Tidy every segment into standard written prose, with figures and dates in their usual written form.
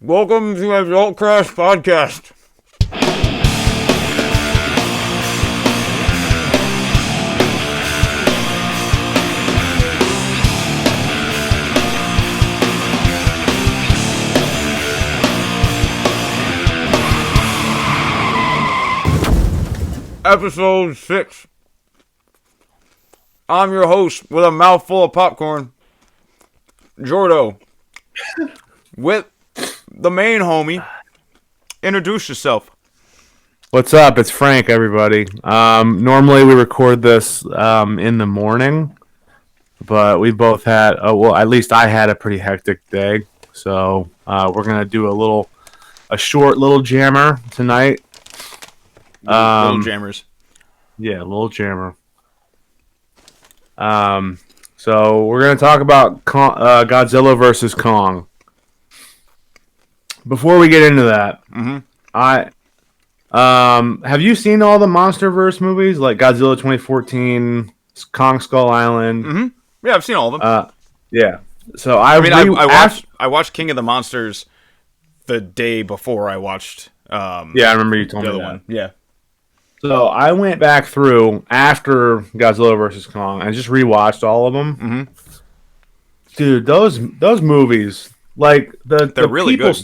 Welcome to Adult Crash Podcast. Episode 6. I'm your host with a mouthful of popcorn, Jordo. With the main homie. Introduce yourself. What's up? It's Frank, everybody. Normally we record this in the morning, but we both had, at least I had a pretty hectic day. So we're going to do a short little jammer tonight. Little jammers. Yeah, little jammer. So we're going to talk about Godzilla vs Kong. Before we get into that, have you seen all the Monsterverse movies, like Godzilla 2014, Kong Skull Island? Yeah, I've seen all of them. Yeah. So I watched King of the Monsters the day before I watched. I remember you told me that. One. Yeah. So I went back through after Godzilla vs Kong and just rewatched all of them. Dude, those movies, like they're really good.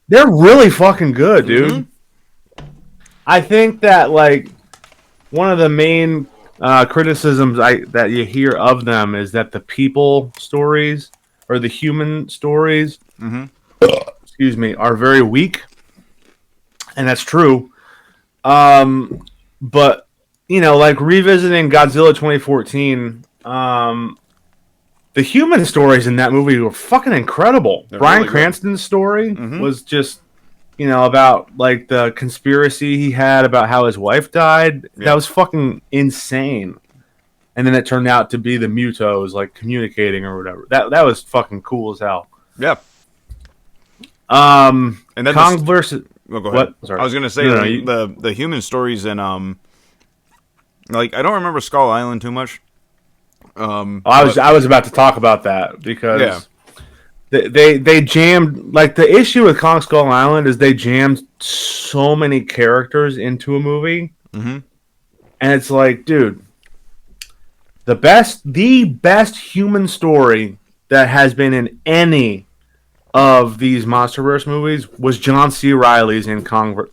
They're really fucking good, dude. I think that like one of the main criticisms that you hear of them is that the people stories or the human stories, excuse me, are very weak, and that's true. But you know, like revisiting Godzilla 2014, the human stories in that movie were fucking incredible. Bryan Cranston's story was just, you know, about like the conspiracy he had about how his wife died. Yeah. That was fucking insane. And then it turned out to be the Mutos like communicating or whatever. That was fucking cool as hell. Yeah. And then Kong versus go ahead. What? Sorry. I was gonna say the human stories in like I don't remember Skull Island too much. I was about to talk about that because they jammed, like, the issue with Kong Skull Island is they jammed so many characters into a movie, and it's like, dude, the best human story that has been in any of these Monsterverse movies was John C. Reilly's in Kong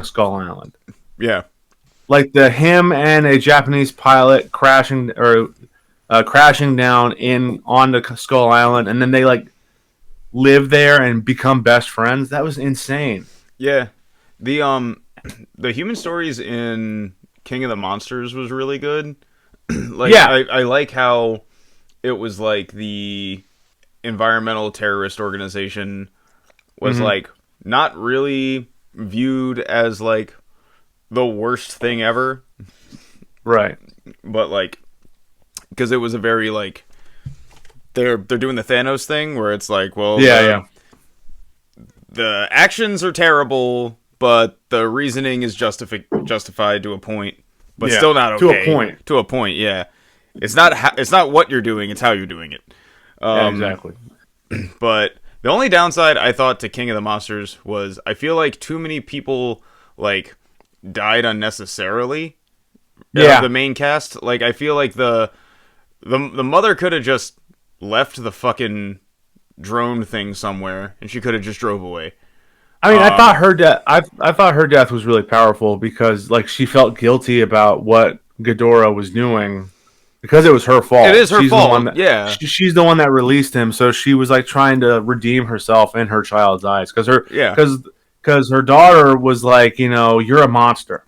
Skull Island. Yeah, like him and a Japanese pilot crashing down onto Skull Island, and then they like live there and become best friends. That was insane. Yeah, the human stories in King of the Monsters was really good. I like how it was like the environmental terrorist organization was like not really viewed as like the worst thing ever, right? But like, because it was a very like they're doing the Thanos thing where it's like, well, the actions are terrible, but the reasoning is justified to a point, but still not okay. To a point, yeah. It's not what you're doing; it's how you're doing it. Exactly. But the only downside I thought to King of the Monsters was I feel like too many people like died unnecessarily. Yeah, the main cast. Like I feel like the mother could have just left the fucking drone thing somewhere, and she could have just drove away. I mean, I thought her death. I thought her death was really powerful because, like, she felt guilty about what Ghidorah was doing because it was her fault. It is her fault. She's the one that released him, so she was like trying to redeem herself in her child's eyes because her daughter was like, you know, you're a monster,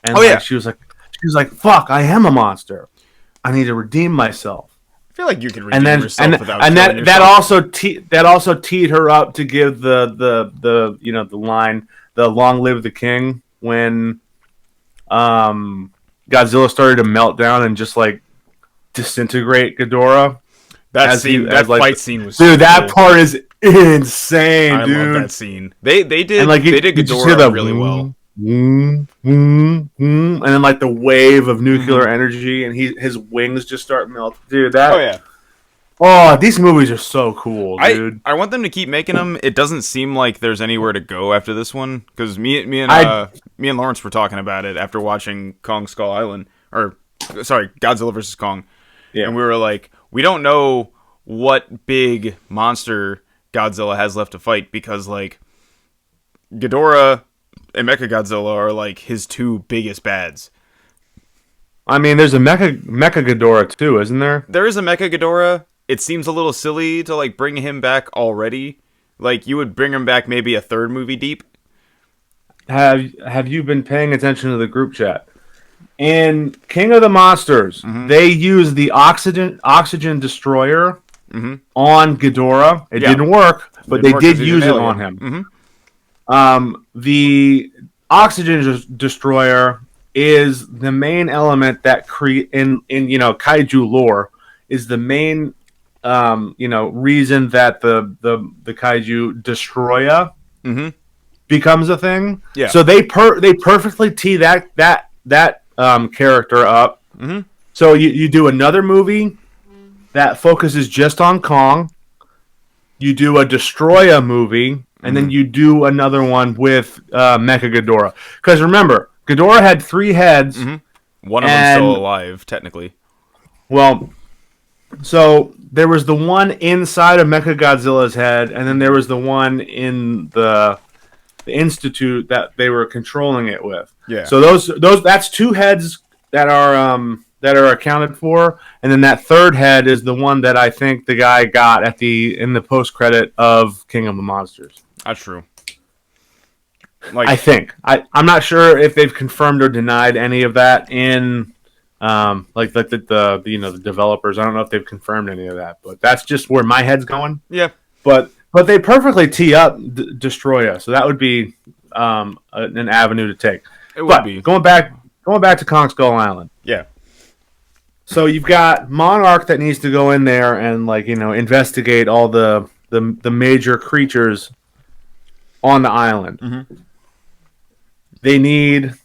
and she was like, fuck, I am a monster. I need to redeem myself. I feel like you can redeem yourself without killing yourself. That also teed her up to give the you know, the line, the long live the king, when Godzilla started to melt down and just like disintegrate Ghidorah. That fight scene was that part is insane. I love that scene. They did Ghidorah really well. And then like the wave of nuclear energy, and his wings just start melting. Dude, that Oh, these movies are so cool, dude. I want them to keep making them. It doesn't seem like there's anywhere to go after this one, because me and Lawrence were talking about it after watching Kong Skull Island, or sorry, Godzilla vs Kong, and we were like, we don't know what big monster Godzilla has left to fight, because like Ghidorah and Mechagodzilla are like his two biggest bads. I mean, there's a Mecha Ghidorah too, isn't there? There is a Mecha Ghidorah. It seems a little silly to like bring him back already. Like you would bring him back maybe a third movie deep. Have you been paying attention to the group chat? In King of the Monsters, they use the oxygen destroyer on Ghidorah. It didn't work, but they did use it on him. The oxygen destroyer is the main element that in kaiju lore is the main reason that the kaiju destroyer becomes a thing. Yeah. So they perfectly tee that character up. So you do another movie that focuses just on Kong. You do a Destroya movie, and then you do another one with Mecha Ghidorah. Because remember, Ghidorah had 3 heads. One of them still alive, technically. Well, so there was the one inside of Mechagodzilla's head, and then there was the one in the institute that they were controlling it with. Yeah. So those that's 2 heads that are accounted for, and then that third head is the one that I think the guy got in the post credit of King of the Monsters. That's true. I think I'm not sure if they've confirmed or denied any of that in the developers. I don't know if they've confirmed any of that, but that's just where my head's going. Yeah. But they perfectly tee up Destroya, so that would be an avenue to take. It would be going back to Kong Skull Island. Yeah. So you've got Monarch that needs to go in there and investigate all the major creatures on the island. They need,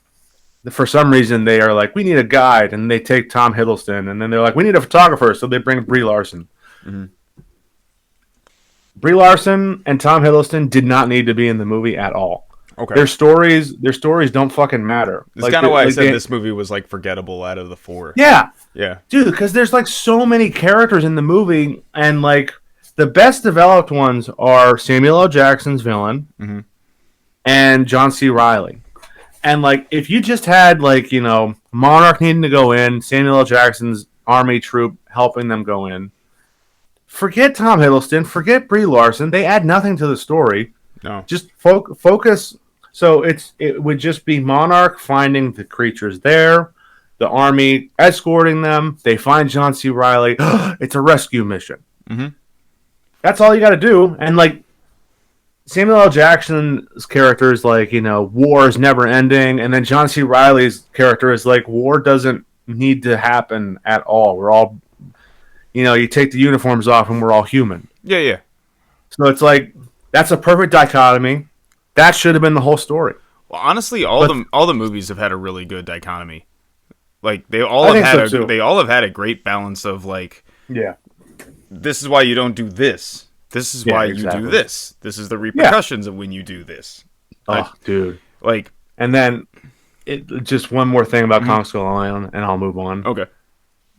for some reason, they are like, we need a guide, and they take Tom Hiddleston, and then they're like, we need a photographer, so they bring Brie Larson. Brie Larson and Tom Hiddleston did not need to be in the movie at all. Okay. Their stories don't fucking matter. That's kind of why I said this movie was like forgettable out of the 4. Yeah. Yeah. Dude, because there's like so many characters in the movie, and like the best developed ones are Samuel L. Jackson's villain and John C. Reilly. And like if you just had Monarch needing to go in, Samuel L. Jackson's army troop helping them go in, forget Tom Hiddleston, forget Brie Larson. They add nothing to the story. No. Just focus. So it would just be Monarch finding the creatures there, the army escorting them. They find John C. Reilly. It's a rescue mission. That's all you got to do. And like Samuel L. Jackson's character is like, war is never ending. And then John C. Reilly's character is like, war doesn't need to happen at all. We're all, you take the uniforms off and we're all human. Yeah, yeah. So it's like, that's a perfect dichotomy. That should have been the whole story. Well, honestly, all the movies have had a really good dichotomy. Like they all have had a great balance of like, this is why you don't do this. This is why you do this. This is the repercussions of when you do this. Dude. Like, and then just one more thing about Kong Skull Island, and I'll move on. Okay.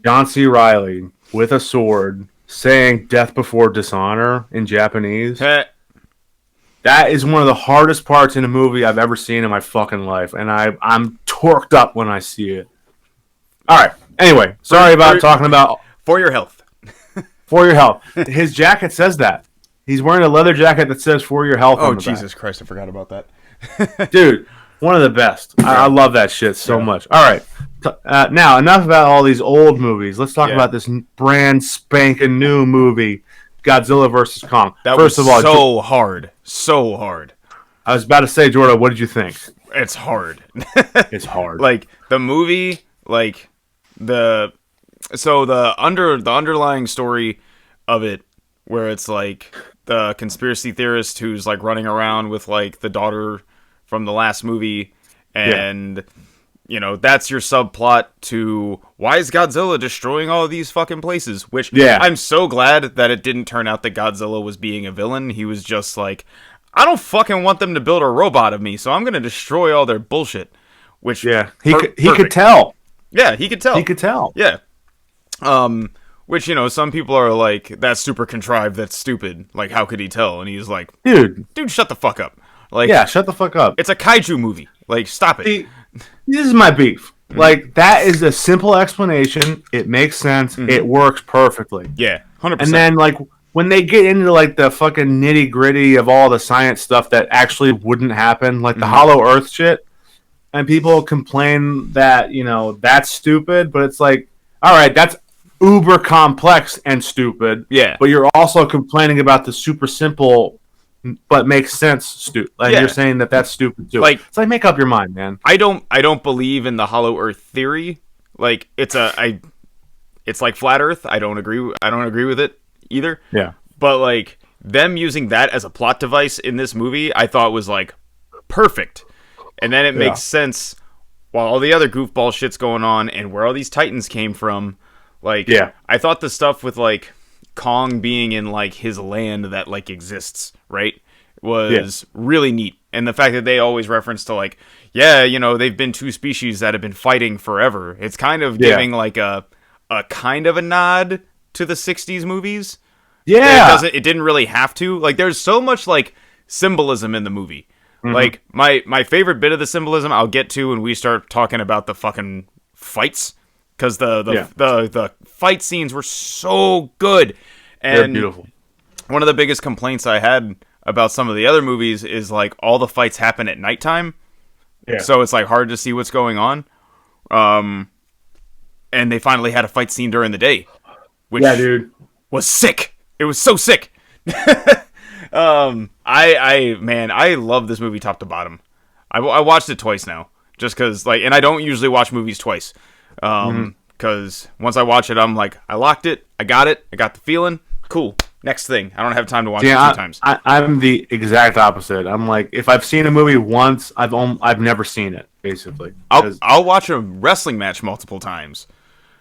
John C. Reilly with a sword saying "death before dishonor" in Japanese. That is one of the hardest parts in a movie I've ever seen in my fucking life, and I'm torqued up when I see it. All right. Anyway, sorry about talking about for your health. For your health. His jacket says that. He's wearing a leather jacket that says "For your health." Oh, Jesus Christ! I forgot about that. Dude, one of the best. I love that shit so much. All right. Now, enough about all these old movies. Let's talk about this brand spanking new movie, Godzilla vs. Kong. That was so hard. So hard. I was about to say, Jordan, what did you think? It's hard. It's hard. Like, the movie, like, the underlying story of it, where it's, like, the conspiracy theorist who's, like, running around with, like, the daughter from the last movie, and that's your subplot to why is Godzilla destroying all of these fucking places? Which I'm so glad that it didn't turn out that Godzilla was being a villain. He was just like, I don't fucking want them to build a robot of me, so I'm gonna destroy all their bullshit. Which he could tell. Yeah, he could tell. He could tell. Yeah. Which, some people are like, that's super contrived, that's stupid. Like, how could he tell? And he's like, dude, shut the fuck up. Like, yeah, shut the fuck up. It's a kaiju movie. Like, stop it. See, this is my beef. Mm-hmm. Like, that is a simple explanation. It makes sense. Mm-hmm. It works perfectly. Yeah, 100%. And then, like, when they get into, like, the fucking nitty-gritty of all the science stuff that actually wouldn't happen, like the Hollow Earth shit, and people complain that, that's stupid, but it's like, all right, that's uber complex and stupid. Yeah. But you're also complaining about the super simple but makes sense stupid. Like you're saying that's stupid too. Like, it's like, make up your mind, man. I don't believe in the Hollow Earth theory. Like it's like flat Earth. I don't agree with it either. Yeah. But like them using that as a plot device in this movie, I thought was like perfect. And then it makes sense while all the other goofball shit's going on and where all these Titans came from. Like, I thought the stuff with, like, Kong being in, like, his land that, like, exists, right, was really neat. And the fact that they always reference to, like, they've been two species that have been fighting forever. It's kind of giving, like, a kind of a nod to the 60s movies. Yeah. It didn't really have to. Like, there's so much, like, symbolism in the movie. Mm-hmm. Like, my favorite bit of the symbolism I'll get to when we start talking about the fucking fights. Because the fight scenes were so good. And they're beautiful. One of the biggest complaints I had about some of the other movies is, like, all the fights happen at nighttime. Yeah. So it's, like, hard to see what's going on. And they finally had a fight scene during the day. Which was sick. It was so sick. I love this movie top to bottom. I watched it twice now. Just because, like, and I don't usually watch movies twice. Because once I watch it, I'm like, I locked it, I got the feeling, cool, next thing. I don't have time to watch it 2 times. I'm the exact opposite. I'm like, if I've seen a movie once, I've never seen it, basically. I'll watch a wrestling match multiple times,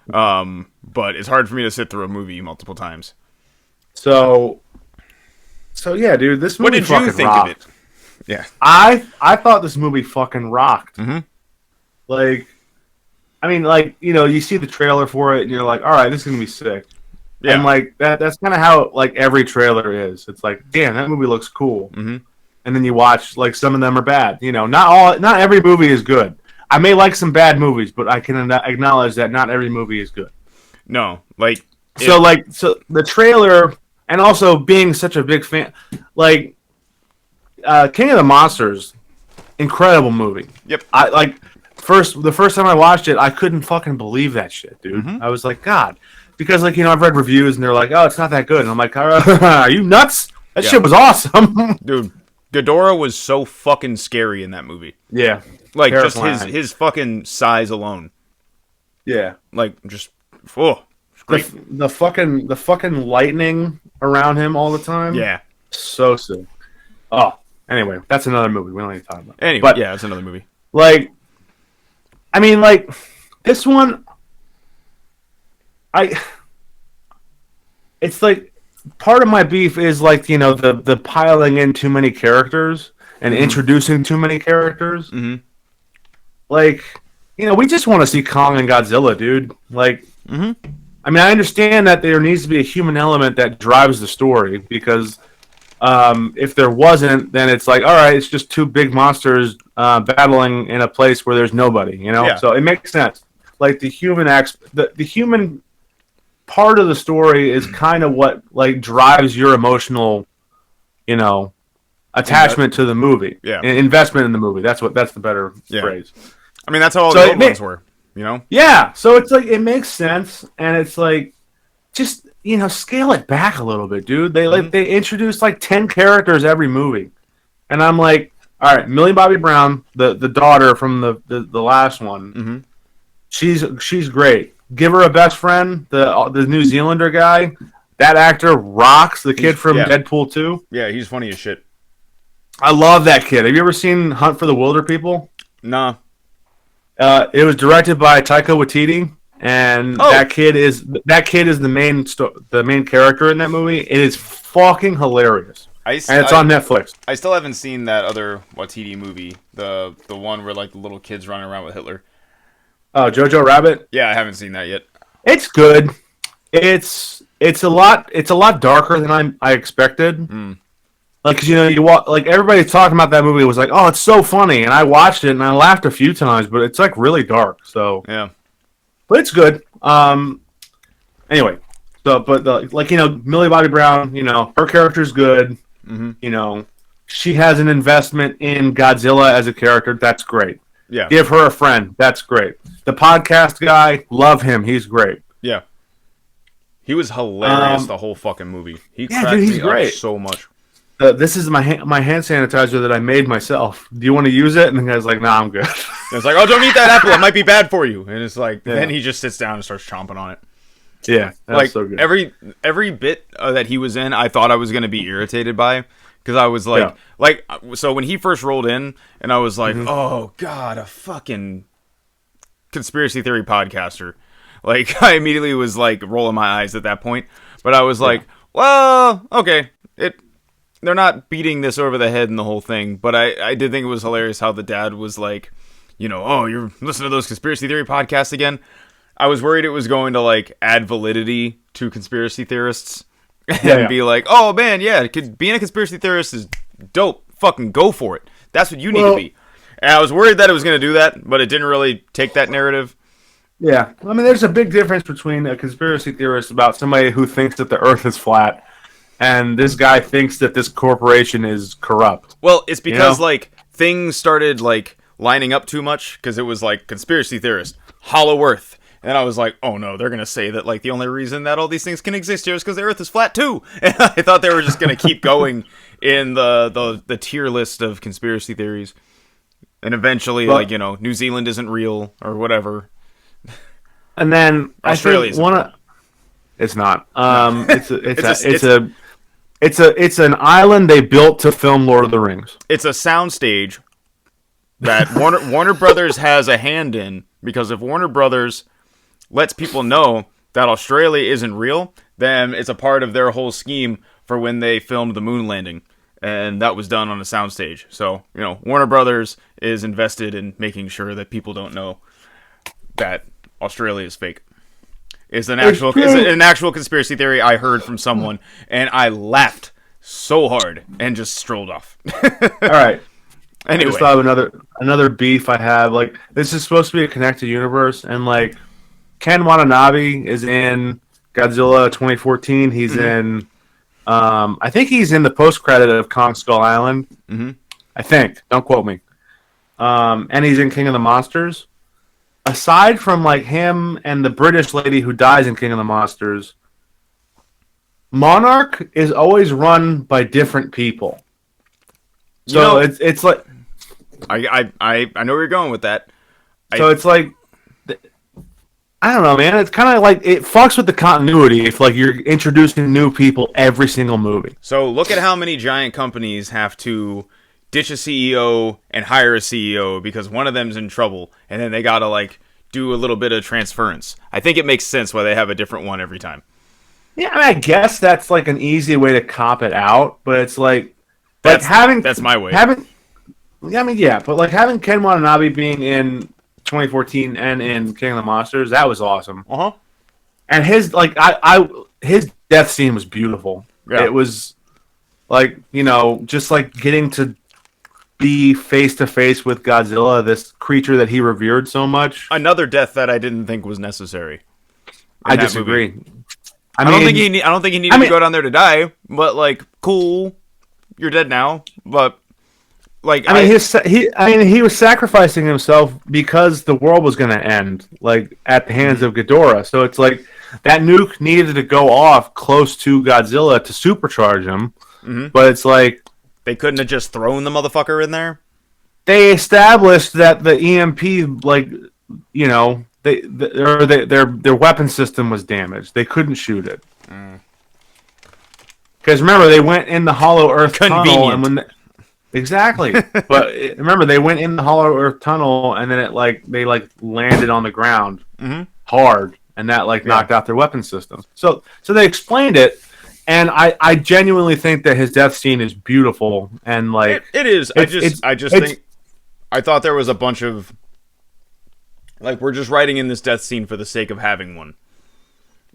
but it's hard for me to sit through a movie multiple times. So yeah, dude, this movie fucking rocked. What did you think of it? Yeah, I thought this movie fucking rocked. Mm-hmm. Like, I mean, like, you see the trailer for it, and you're like, all right, this is going to be sick. Yeah. And, like, that's kind of how, like, every trailer is. It's like, damn, that movie looks cool. Mm-hmm. And then you watch, like, some of them are bad. Not every movie is good. I may like some bad movies, but I can acknowledge that not every movie is good. No, like... So the trailer, and also being such a big fan, like, King of the Monsters, incredible movie. Yep. The first time I watched it, I couldn't fucking believe that shit, dude. Mm-hmm. I was like, God. Because, like, I've read reviews, and they're like, oh, it's not that good. And I'm like, are you nuts? That shit was awesome. Dude, Ghidorah was so fucking scary in that movie. Yeah. Like, terrifying. Just his fucking size alone. Yeah. Like, just, it's great. The fucking lightning around him all the time. Yeah. So sick. Oh, anyway, that's another movie. We don't need to talk about. Anyway, but, it's another movie. Like, I mean, like, this one, it's like, part of my beef is, like, the piling in too many characters and introducing too many characters. Mm-hmm. Like, we just want to see Kong and Godzilla, dude. Like, I mean, I understand that there needs to be a human element that drives the story, because if there wasn't, then it's like, all right, it's just two big monsters battling in a place where there's nobody, Yeah. So it makes sense. Like, the human part of the story is kind of what, like, drives your emotional, attachment to the movie. Yeah. Investment in the movie. That's the better phrase. I mean, that's how all the old ones were, Yeah. So it's like, it makes sense, and it's like, just, scale it back a little bit, dude. They introduce like 10 characters every movie, and I'm like, all right, Millie Bobby Brown, the daughter from the last one, she's great. Give her a best friend, the New Zealander guy. That actor rocks. The kid from Deadpool 2. Yeah, he's funny as shit. I love that kid. Have you ever seen Hunt for the Wilder People? Nah. It was directed by Taika Waititi, and that kid is the main character in that movie. It is fucking hilarious, and it's on Netflix. I still haven't seen that other Waititi movie, the one where like the little kids running around with Hitler. Oh, Jojo Rabbit. Yeah, I haven't seen that yet. It's good. It's a lot darker than I expected. Mm. Like, cause, like everybody's talking about that movie. It was like, oh, it's so funny, and I watched it and I laughed a few times, but it's like really dark. So yeah, but it's good. Anyway, so but Millie Bobby Brown, her character's good. Mm-hmm. She has an investment in Godzilla as a character. That's great. Yeah, give her a friend. That's great. The podcast guy, love him. He's great. Yeah, he was hilarious the whole fucking movie. He's great. Up so much. This is my hand sanitizer that I made myself. Do you want to use it? And the guy's like, nah, I'm good. It's like, oh, don't eat that apple. It might be bad for you. And it's like, then he just sits down and starts chomping on it. Yeah, that's like, so good. Every bit that he was in, I thought I was going to be irritated by. Because I was so when he first rolled in, and I was like, oh, God, a fucking conspiracy theory podcaster. Like, I immediately was, like, rolling my eyes at that point. But I was like, well, okay. They're not beating this over the head and the whole thing. But I did think it was hilarious how the dad was like, oh, you're listening to those conspiracy theory podcasts again? I was worried it was going to, like, add validity to conspiracy theorists. And be like, oh, man, yeah, being a conspiracy theorist is dope. Fucking go for it. That's what you need to be. And I was worried that it was going to do that, but it didn't really take that narrative. Yeah. I mean, there's a big difference between a conspiracy theorist about somebody who thinks that the earth is flat and this guy thinks that this corporation is corrupt. Well, it's because, like, things started, like, lining up too much because it was, like, conspiracy theorist, hollow earth. And I was like, oh no, they're going to say that, like, the only reason that all these things can exist here is because the earth is flat too. And I thought they were just going to keep going in the tier list of conspiracy theories. And eventually, New Zealand isn't real or whatever. And then Australia isn't. It's not. It's an island they built to film Lord of the Rings. It's a soundstage that Warner Brothers has a hand in, because if Warner Brothers lets people know that Australia isn't real, then it's a part of their whole scheme for when they filmed the moon landing. And that was done on a soundstage. So, Warner Brothers is invested in making sure that people don't know that Australia is fake. It's an actual conspiracy theory I heard from someone, and I laughed so hard and just strolled off. All right. Anyway. I just thought of another beef I have. Like, this is supposed to be a connected universe, and, like, Ken Watanabe is in Godzilla 2014. He's in, I think he's in the post-credit of Kong Skull Island. Mm-hmm. I think. Don't quote me. And he's in King of the Monsters. Aside from, like, him and the British lady who dies in King of the Monsters, Monarch is always run by different people. So it's like... I know where you're going with that. So it's like... I don't know, man. It's kind of like it fucks with the continuity if, like, you're introducing new people every single movie. So look at how many giant companies have to ditch a CEO and hire a CEO because one of them's in trouble, and then they gotta, like, do a little bit of transference. I think it makes sense why they have a different one every time. Yeah, I mean, I guess that's, like, an easy way to cop it out, but it's like that's my way. But like having Ken Watanabe being in 2014 and in King of the Monsters, that was awesome. And his his death scene was beautiful. Yeah. It was like, just like getting to be face to face with Godzilla, this creature that he revered so much. Another death that I didn't think was necessary. I disagree. Movie. I don't think he needed to go down there to die, but, like, cool, you're dead now. But, like, he was sacrificing himself because the world was going to end, like, at the hands of Ghidorah. So it's like that nuke needed to go off close to Godzilla to supercharge him. Mm-hmm. But it's like they couldn't have just thrown the motherfucker in there. They established that the EMP, like, their weapon system was damaged. They couldn't shoot it. Because remember, they went in the Hollow Earth tunnel, and Exactly. But remember, they went in the Hollow Earth tunnel, and then they landed on the ground hard, and that knocked out their weapon systems. So they explained it, and I genuinely think that his death scene is beautiful, and it is. I just think I thought there was a bunch of we're just writing in this death scene for the sake of having one.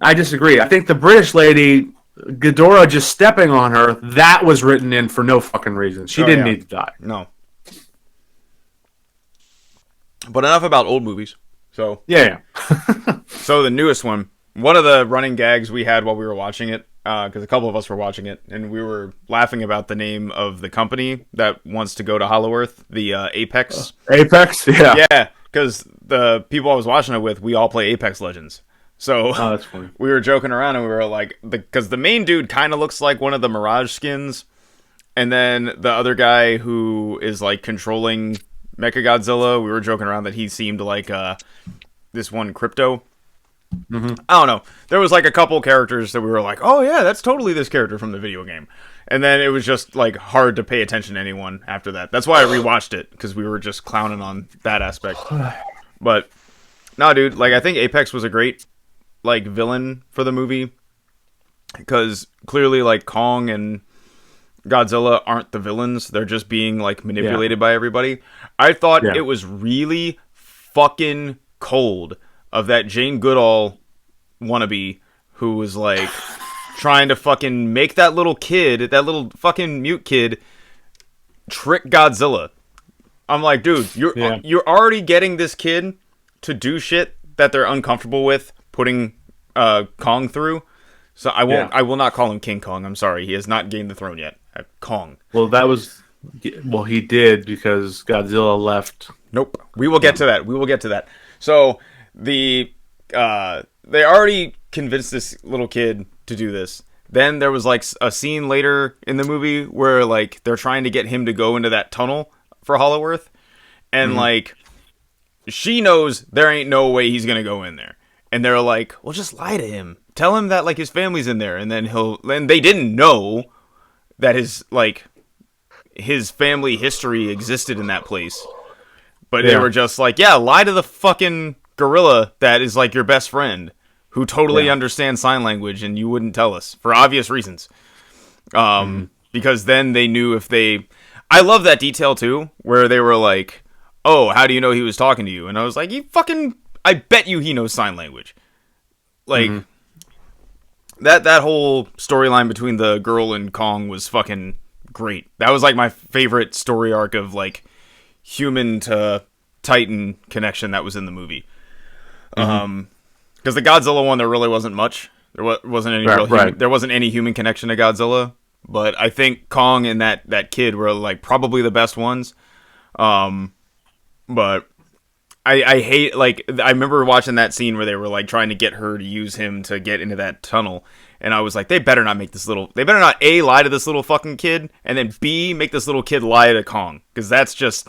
I disagree. I think the British lady, Ghidorah just stepping on her, that was written in for no fucking reason. She didn't need to die. No. But enough about old movies. So yeah. So the newest one of the running gags we had while we were watching it, because a couple of us were watching it, and we were laughing about the name of the company that wants to go to Hollow Earth, the Apex. Apex? Yeah. Yeah, because the people I was watching it with, we all play Apex Legends. So that's funny. We were joking around, and we were like, because the main dude kind of looks like one of the Mirage skins, and then the other guy who is controlling Mechagodzilla, we were joking around that he seemed like this one Crypto. Mm-hmm. I don't know. There was a couple characters that we were like, oh yeah, that's totally this character from the video game. And then it was just hard to pay attention to anyone after that. That's why I rewatched it, because we were just clowning on that aspect. But no, dude, I think Apex was a great villain for the movie, because clearly Kong and Godzilla aren't the villains. They're just being manipulated by everybody. I thought it was really fucking cold of that Jane Goodall wannabe who was trying to fucking make that little kid, that little fucking mute kid, trick Godzilla. I'm like, dude, you're already getting this kid to do shit that they're uncomfortable with putting Kong through. So I will not call him King Kong. I'm sorry, he has not gained the throne yet. Kong. Well, he did, because Godzilla left. Nope. We will get to that. So they already convinced this little kid to do this. Then there was a scene later in the movie where they're trying to get him to go into that tunnel for Hollow Earth, and she knows there ain't no way he's gonna go in there. And they're like, well, just lie to him. Tell him that his family's in there, and then and they didn't know that his family history existed in that place. But they were just lie to the fucking gorilla that is your best friend, who totally understands sign language, and you wouldn't tell us for obvious reasons. Because then they knew if they... I love that detail too, where they were like, oh, how do you know he was talking to you? And I was like, I bet you he knows sign language. That whole storyline between the girl and Kong was fucking great. That was my favorite story arc of human to Titan connection that was in the movie. Because the Godzilla one, there really wasn't much. There wasn't any there wasn't any human connection to Godzilla. But I think Kong and that kid were probably the best ones. But I hate I remember watching that scene where they were trying to get her to use him to get into that tunnel, and I was like, they better not A, lie to this little fucking kid, and then B, make this little kid lie to Kong, because that's just...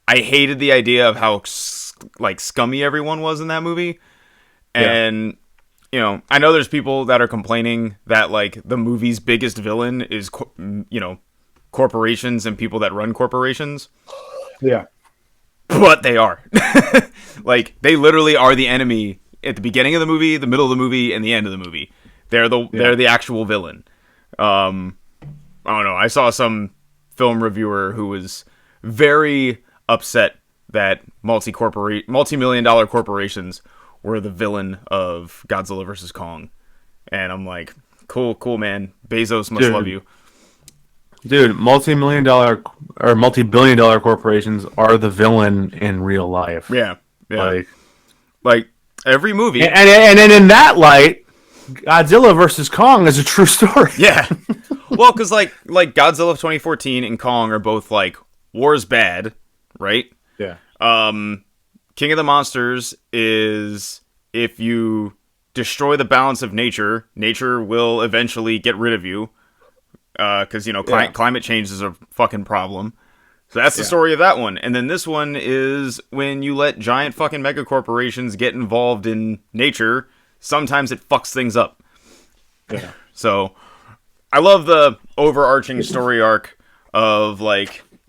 I hated the idea of how scummy everyone was in that movie. And I know there's people that are complaining that the movie's biggest villain is corporations and people that run corporations. Yeah. But they are. They literally are the enemy at the beginning of the movie, the middle of the movie, and the end of the movie. They're the actual villain. I don't know. I saw some film reviewer who was very upset that multi-million-dollar corporations were the villain of Godzilla vs. Kong. And I'm like, cool, man. Bezos must love you. Dude, multi-million-dollar or multi-billion-dollar corporations are the villain in real life. Yeah. Like every movie. And then in that light, Godzilla vs. Kong is a true story. Yeah. Well, because like Godzilla of 2014 and Kong are both war's bad, right? Yeah. King of the Monsters is if you destroy the balance of nature, nature will eventually get rid of you. Because, climate change is a fucking problem. So that's the story of that one. And then this one is when you let giant fucking megacorporations get involved in nature, sometimes it fucks things up. Yeah. So I love the overarching story arc of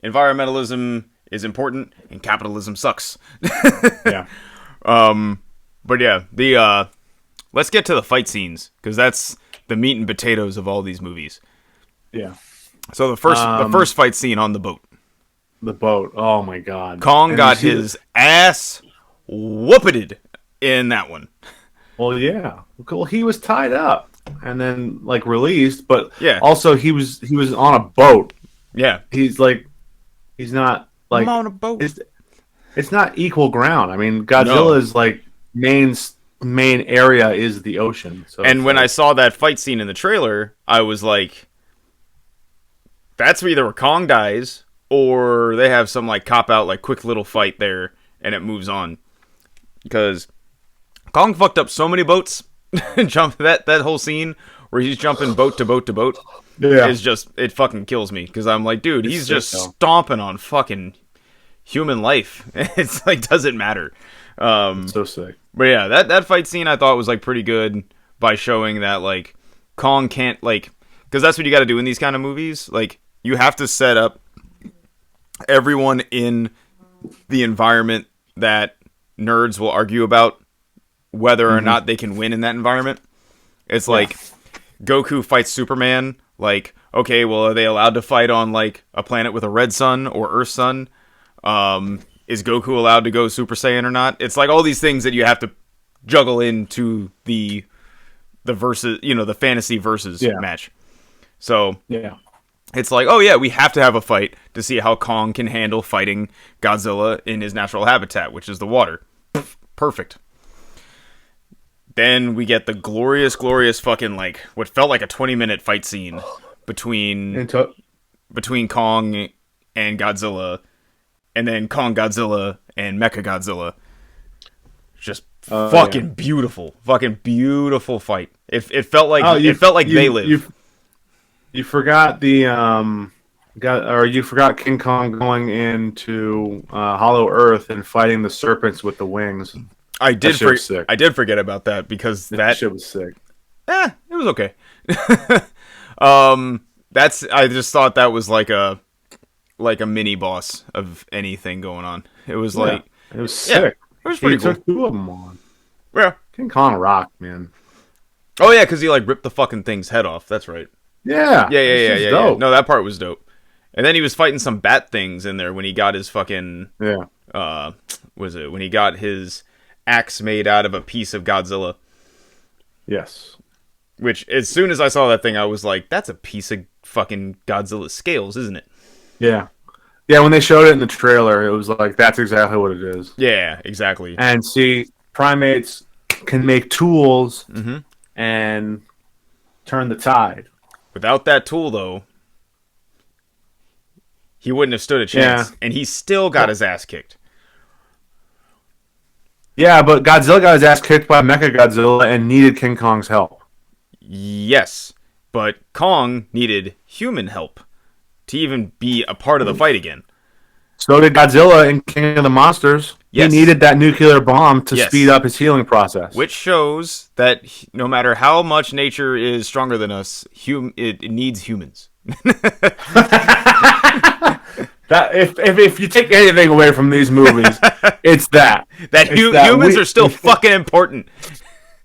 environmentalism is important and capitalism sucks. Yeah. But yeah, let's get to the fight scenes because that's the meat and potatoes of all these movies. Yeah. So the first fight scene on the boat. The boat. Oh my god. Kong got his ass whooped in that one. Well, yeah. Well, he was tied up and then like released, but yeah. Also he was on a boat. Yeah. He's not like I'm on a boat. It's not equal ground. I mean, Godzilla's like main area is the ocean. So and when I saw that fight scene in the trailer, I was like, that's either where Kong dies or they have some like cop out, like quick little fight there and it moves on. Because Kong fucked up so many boats. Jump that whole scene where he's jumping boat to boat to boat. Yeah. Is just, it fucking kills me. Because I'm like, dude, he's just stomping on fucking human life. It's like, doesn't matter. So sick. But yeah, that fight scene I thought was like pretty good by showing that like Kong can't like, because that's what you got to do in these kind of movies. Like you have to set up everyone in the environment that nerds will argue about whether or not they can win in that environment. It's like Goku fights Superman. Like, okay, well, are they allowed to fight on like a planet with a red sun or Earth sun? Is Goku allowed to go Super Saiyan or not? It's like all these things that you have to juggle into the versus, the fantasy versus match. So it's like, oh yeah, we have to have a fight to see how Kong can handle fighting Godzilla in his natural habitat, which is the water. Perfect. Then we get the glorious fucking like what felt like a 20-minute fight scene between Kong and Godzilla. And then Kong Godzilla and Mecha Godzilla. Just fucking beautiful. Fucking beautiful fight. It felt like they live. You forgot you forgot King Kong going into Hollow Earth and fighting the serpents with the wings. I did forget about that because that shit was sick. It was okay. I just thought that was like a mini boss of anything going on. It was like it was sick. It was pretty cool. Took two of them on. Yeah, King Kong rocked, man. Oh yeah, because he like ripped the fucking thing's head off. That's right. Yeah. Yeah. No, that part was dope. And then he was fighting some bat things in there when he got his fucking when he got his axe made out of a piece of Godzilla. Yes. Which as soon as I saw that thing, I was like, that's a piece of fucking Godzilla's scales, isn't it? Yeah. Yeah, when they showed it in the trailer, it was like, that's exactly what it is. Yeah, exactly. And see, primates can make tools and turn the tide. Without that tool, though, he wouldn't have stood a chance. Yeah. And he still got his ass kicked. Yeah, but Godzilla got his ass kicked by Mechagodzilla and needed King Kong's help. Yes, but Kong needed human help to even be a part of the fight again. So did Godzilla in King of the Monsters. Yes. He needed that nuclear bomb to speed up his healing process. Which shows that no matter how much nature is stronger than us, it needs humans. That if you take anything away from these movies, it's that. Humans are still fucking important.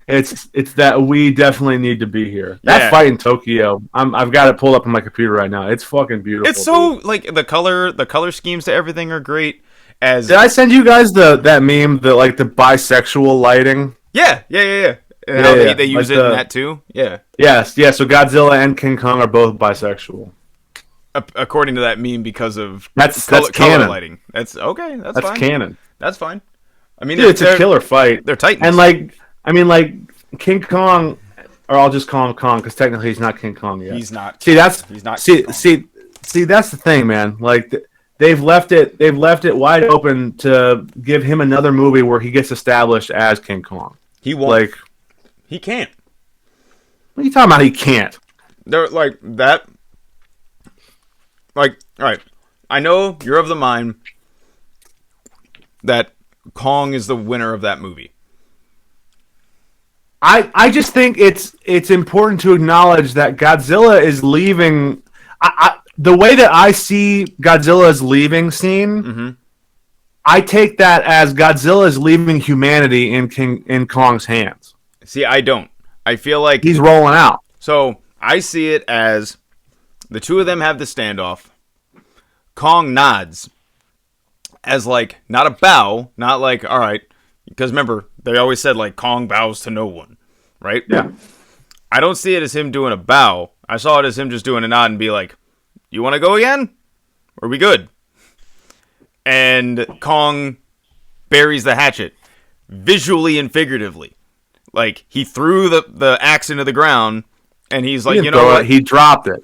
It's that we definitely need to be here. That fight in Tokyo, I've got it pulled up on my computer right now. It's fucking beautiful. It's so like the color schemes to everything are great. Did I send you guys that meme, the bisexual lighting? Yeah. And how they use it in that too. Yeah. Yes. So Godzilla and King Kong are both bisexual. According to that meme, because of that's color canon. Lighting. That's okay. That's fine. Canon. That's fine. I mean, it's a killer fight. They're titans. And King Kong, or I'll just call him Kong because technically he's not King Kong yet. He's not. See, that's the thing, man. Like they've left it wide open to give him another movie where he gets established as King Kong. He won't. He can't. What are you talking about? He can't. They're like that. All right. I know you're of the mind that Kong is the winner of that movie. I just think it's important to acknowledge that Godzilla is leaving. the way that I see Godzilla's leaving scene, I take that as Godzilla is leaving humanity in Kong's hands. See, I don't. I feel like he's rolling out. So I see it as the two of them have the standoff. Kong nods as like not a bow, not like all right, because remember they always said like Kong bows to no one, right? Yeah. I don't see it as him doing a bow. I saw it as him just doing a nod and be like, "You want to go again? Are we good?" And Kong buries the hatchet, visually and figuratively. Like, he threw the axe into the ground, and he's like, you know what? He dropped it.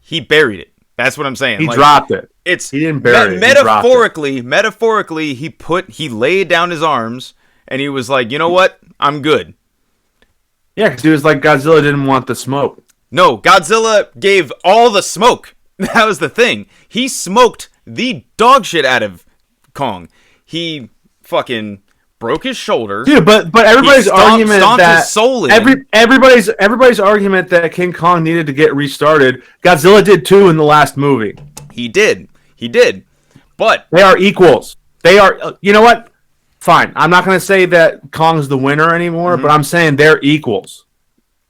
He buried it. That's what I'm saying. He dropped it. He didn't bury it. Metaphorically, he laid down his arms, and he was like, you know what? I'm good. Yeah, because he was like, Godzilla didn't want the smoke. No, Godzilla gave all the smoke. That was the thing. He smoked the dog shit out of Kong. He fucking broke his shoulder. Dude, but everybody's argument that his soul in. everybody's argument that King Kong needed to get restarted, Godzilla did too in the last movie. He did. But they are equals. They are. You know what? Fine. I'm not going to say that Kong's the winner anymore, but I'm saying they're equals.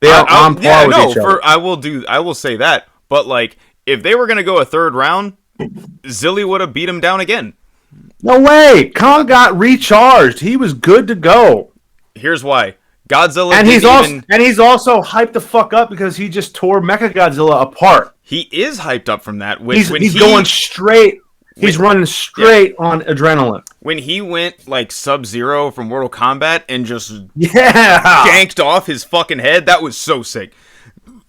They are on par with each other. I will say that. But like, if they were going to go a third round, Zilly would have beat him down again. No way! Kong got recharged. He was good to go. Here's why: Godzilla, and he's also hyped the fuck up because he just tore Mechagodzilla apart. He is hyped up from that. He's going straight. He's running straight on adrenaline. When he went like Sub-Zero from Mortal Kombat and just ganked off his fucking head, that was so sick.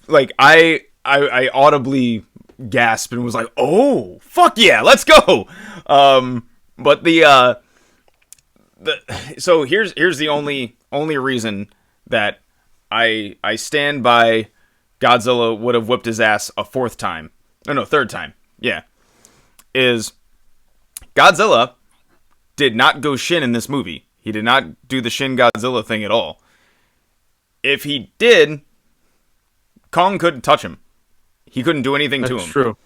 Like I audibly gasped and was like, "Oh fuck yeah, let's go!" But so here's the only reason that I stand by Godzilla would have whipped his ass a third time. Yeah, is Godzilla did not go Shin in this movie. He did not do the Shin Godzilla thing at all. If he did, Kong couldn't touch him. He couldn't do anything to him. That's true.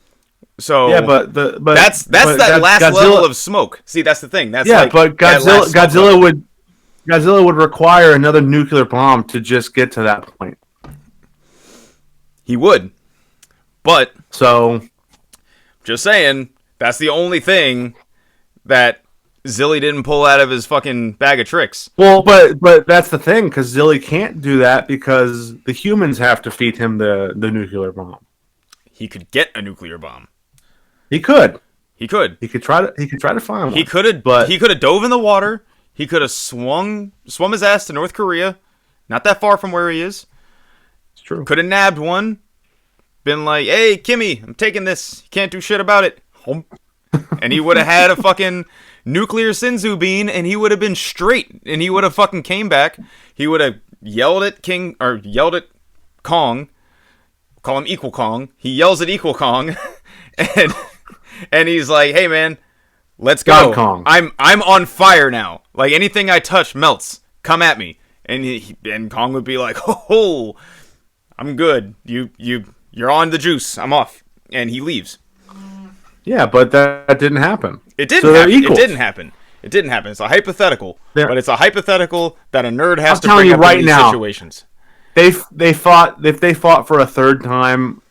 So yeah, but that's that last Godzilla, level of smoke. See, that's the thing. That's but Godzilla would require another nuclear bomb to just get to that point. He would, but so just saying, that's the only thing that Zilly didn't pull out of his fucking bag of tricks. Well, but that's the thing, because Zilly can't do that because the humans have to feed him the nuclear bomb. He could get a nuclear bomb. He could. He could try to find one. He could have dove in the water. He could have swum his ass to North Korea, not that far from where he is. It's true. Could have nabbed one. Been like, "Hey, Kimmy, I'm taking this. You can't do shit about it." And he would have had a fucking nuclear Senzu bean, and he would have been straight, and he would have fucking came back. He would have yelled at Kong. Call him Equal Kong. He yells at Equal Kong, and he's like, "Hey man, let's go. Kong. I'm on fire now. Like anything I touch melts. Come at me." And Kong would be like, "Oh, I'm good. You're on the juice. I'm off." And he leaves. Yeah, but that didn't happen. It didn't happen. It didn't happen. It's a hypothetical, but it's a hypothetical that a nerd has to bring up in these situations. They fought. If they fought for a third time,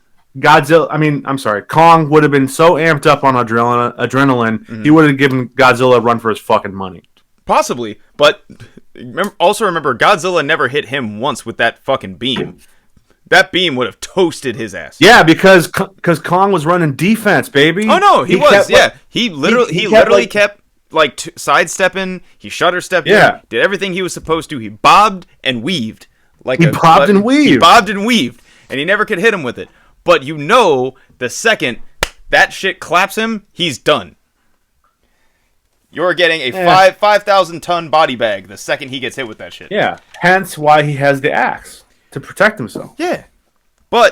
Kong would have been so amped up on adrenaline, he would have given Godzilla a run for his fucking money. Possibly, but also remember, Godzilla never hit him once with that fucking beam. That beam would have toasted his ass. Yeah, because Kong was running defense, baby. Oh no, he was. He literally kept like sidestepping. He shutter stepped. Yeah, did everything he was supposed to. He bobbed and weaved. He bobbed and weaved, and he never could hit him with it. But the second that shit claps him, he's done. You're getting a 5,000 ton body bag the second he gets hit with that shit. Yeah, hence why he has the axe to protect himself. Yeah,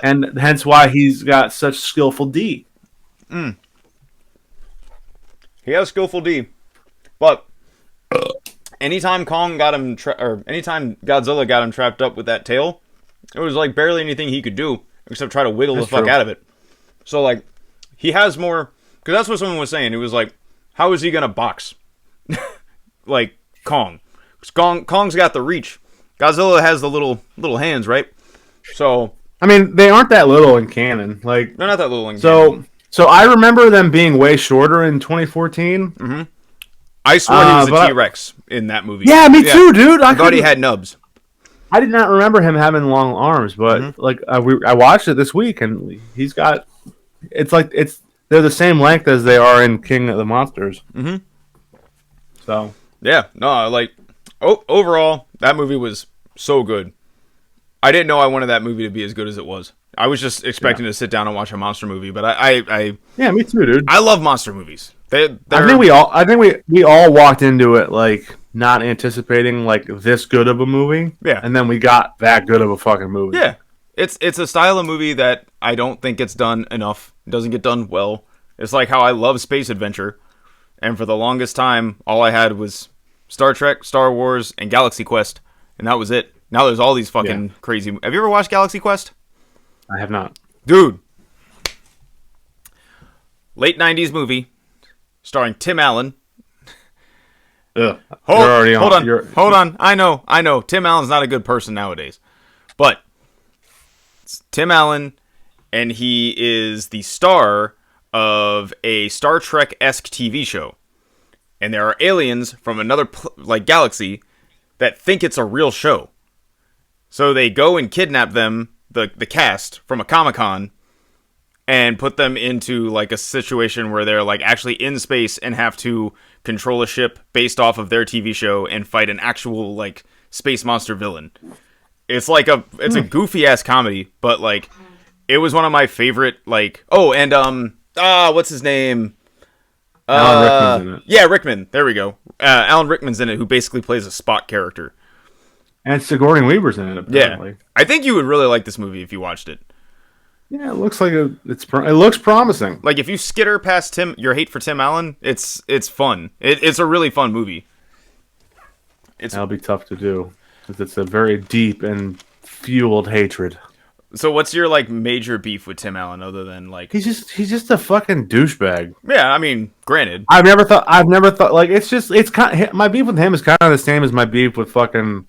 and hence why he's got such skillful D. He has skillful D, but anytime anytime Godzilla got him trapped up with that tail, it was like barely anything he could do except try to wiggle the fuck out of it. So like he has more, because that's what someone was saying. It was like, how is he gonna box like Kong? 'Cause Kong's got the reach. Godzilla has the little hands, right? So I mean, they aren't that little in canon. Like they're not that little in canon. So I remember them being way shorter in 2014. Mm-hmm. I swear he was a T-Rex in that movie. Yeah, me too, dude. I thought he had nubs. I did not remember him having long arms, but like I watched it this week, and he's got. They're the same length as they are in King of the Monsters. Mm-hmm. So yeah, no, like overall, that movie was so good. I didn't know I wanted that movie to be as good as it was. I was just expecting to sit down and watch a monster movie, but I yeah, me too, dude. I love monster movies. I think we all walked into it like not anticipating like this good of a movie. Yeah, and then we got that good of a fucking movie. Yeah, it's a style of movie that I don't think gets done enough. It doesn't get done well. It's like how I love space adventure, and for the longest time, all I had was Star Trek, Star Wars, and Galaxy Quest, and that was it. Now there's all these fucking crazy. Have you ever watched Galaxy Quest? I have not. Dude. Late 90s movie starring Tim Allen. Ugh. Hold on. I know. Tim Allen's not a good person nowadays. But it's Tim Allen, and he is the star of a Star Trek-esque TV show. And there are aliens from another galaxy that think it's a real show. So they go and kidnap them, the cast, from a Comic-Con, and put them into like a situation where they're like actually in space and have to control a ship based off of their TV show and fight an actual like space monster villain. It's like a goofy ass comedy, but like it was one of my favorite what's his name? Alan Rickman's in it. Yeah, Rickman. There we go. Alan Rickman's in it, who basically plays a Spock character. And Sigourney Weaver's in it, apparently. Yeah. I think you would really like this movie if you watched it. Yeah, it looks like it looks promising. Like if you skitter past your hate for Tim Allen, it's fun. It's a really fun movie. That'll be tough to do because it's a very deep and fueled hatred. So what's your like major beef with Tim Allen other than like he's just a fucking douchebag. Yeah, I mean, granted. I've never thought like it's kind of, my beef with him is kind of the same as my beef with fucking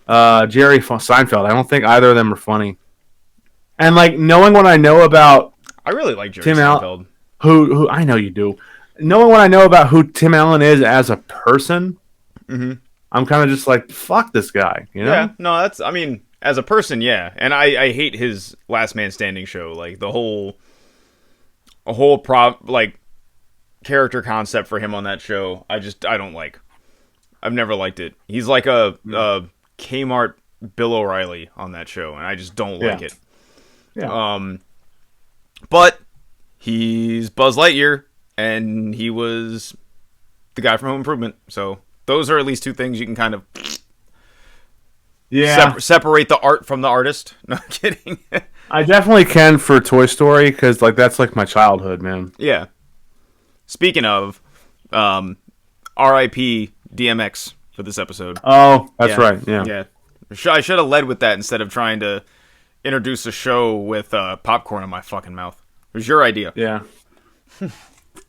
Jerry Seinfeld. I don't think either of them are funny. And like knowing what I know about, I really like Jerry Tim Seinfeld. Allen, who I know you do. Knowing what I know about who Tim Allen is as a person, I'm kind of just like, fuck this guy. You know? Yeah, no, that's. I mean, as a person, yeah, and I hate his Last Man Standing show. Like the whole character concept for him on that show. I don't like. I've never liked it. He's like a Kmart Bill O'Reilly on that show, and I just don't like it. Yeah. But he's Buzz Lightyear, and he was the guy from Home Improvement. So those are at least two things you can kind of separate the art from the artist. No kidding. I definitely can for Toy Story because like that's like my childhood, man. Yeah. Speaking of, R.I.P. DMX for this episode. Oh, that's right. Yeah. I should have led with that instead of trying to introduce a show with popcorn in my fucking mouth. It was your idea. Yeah.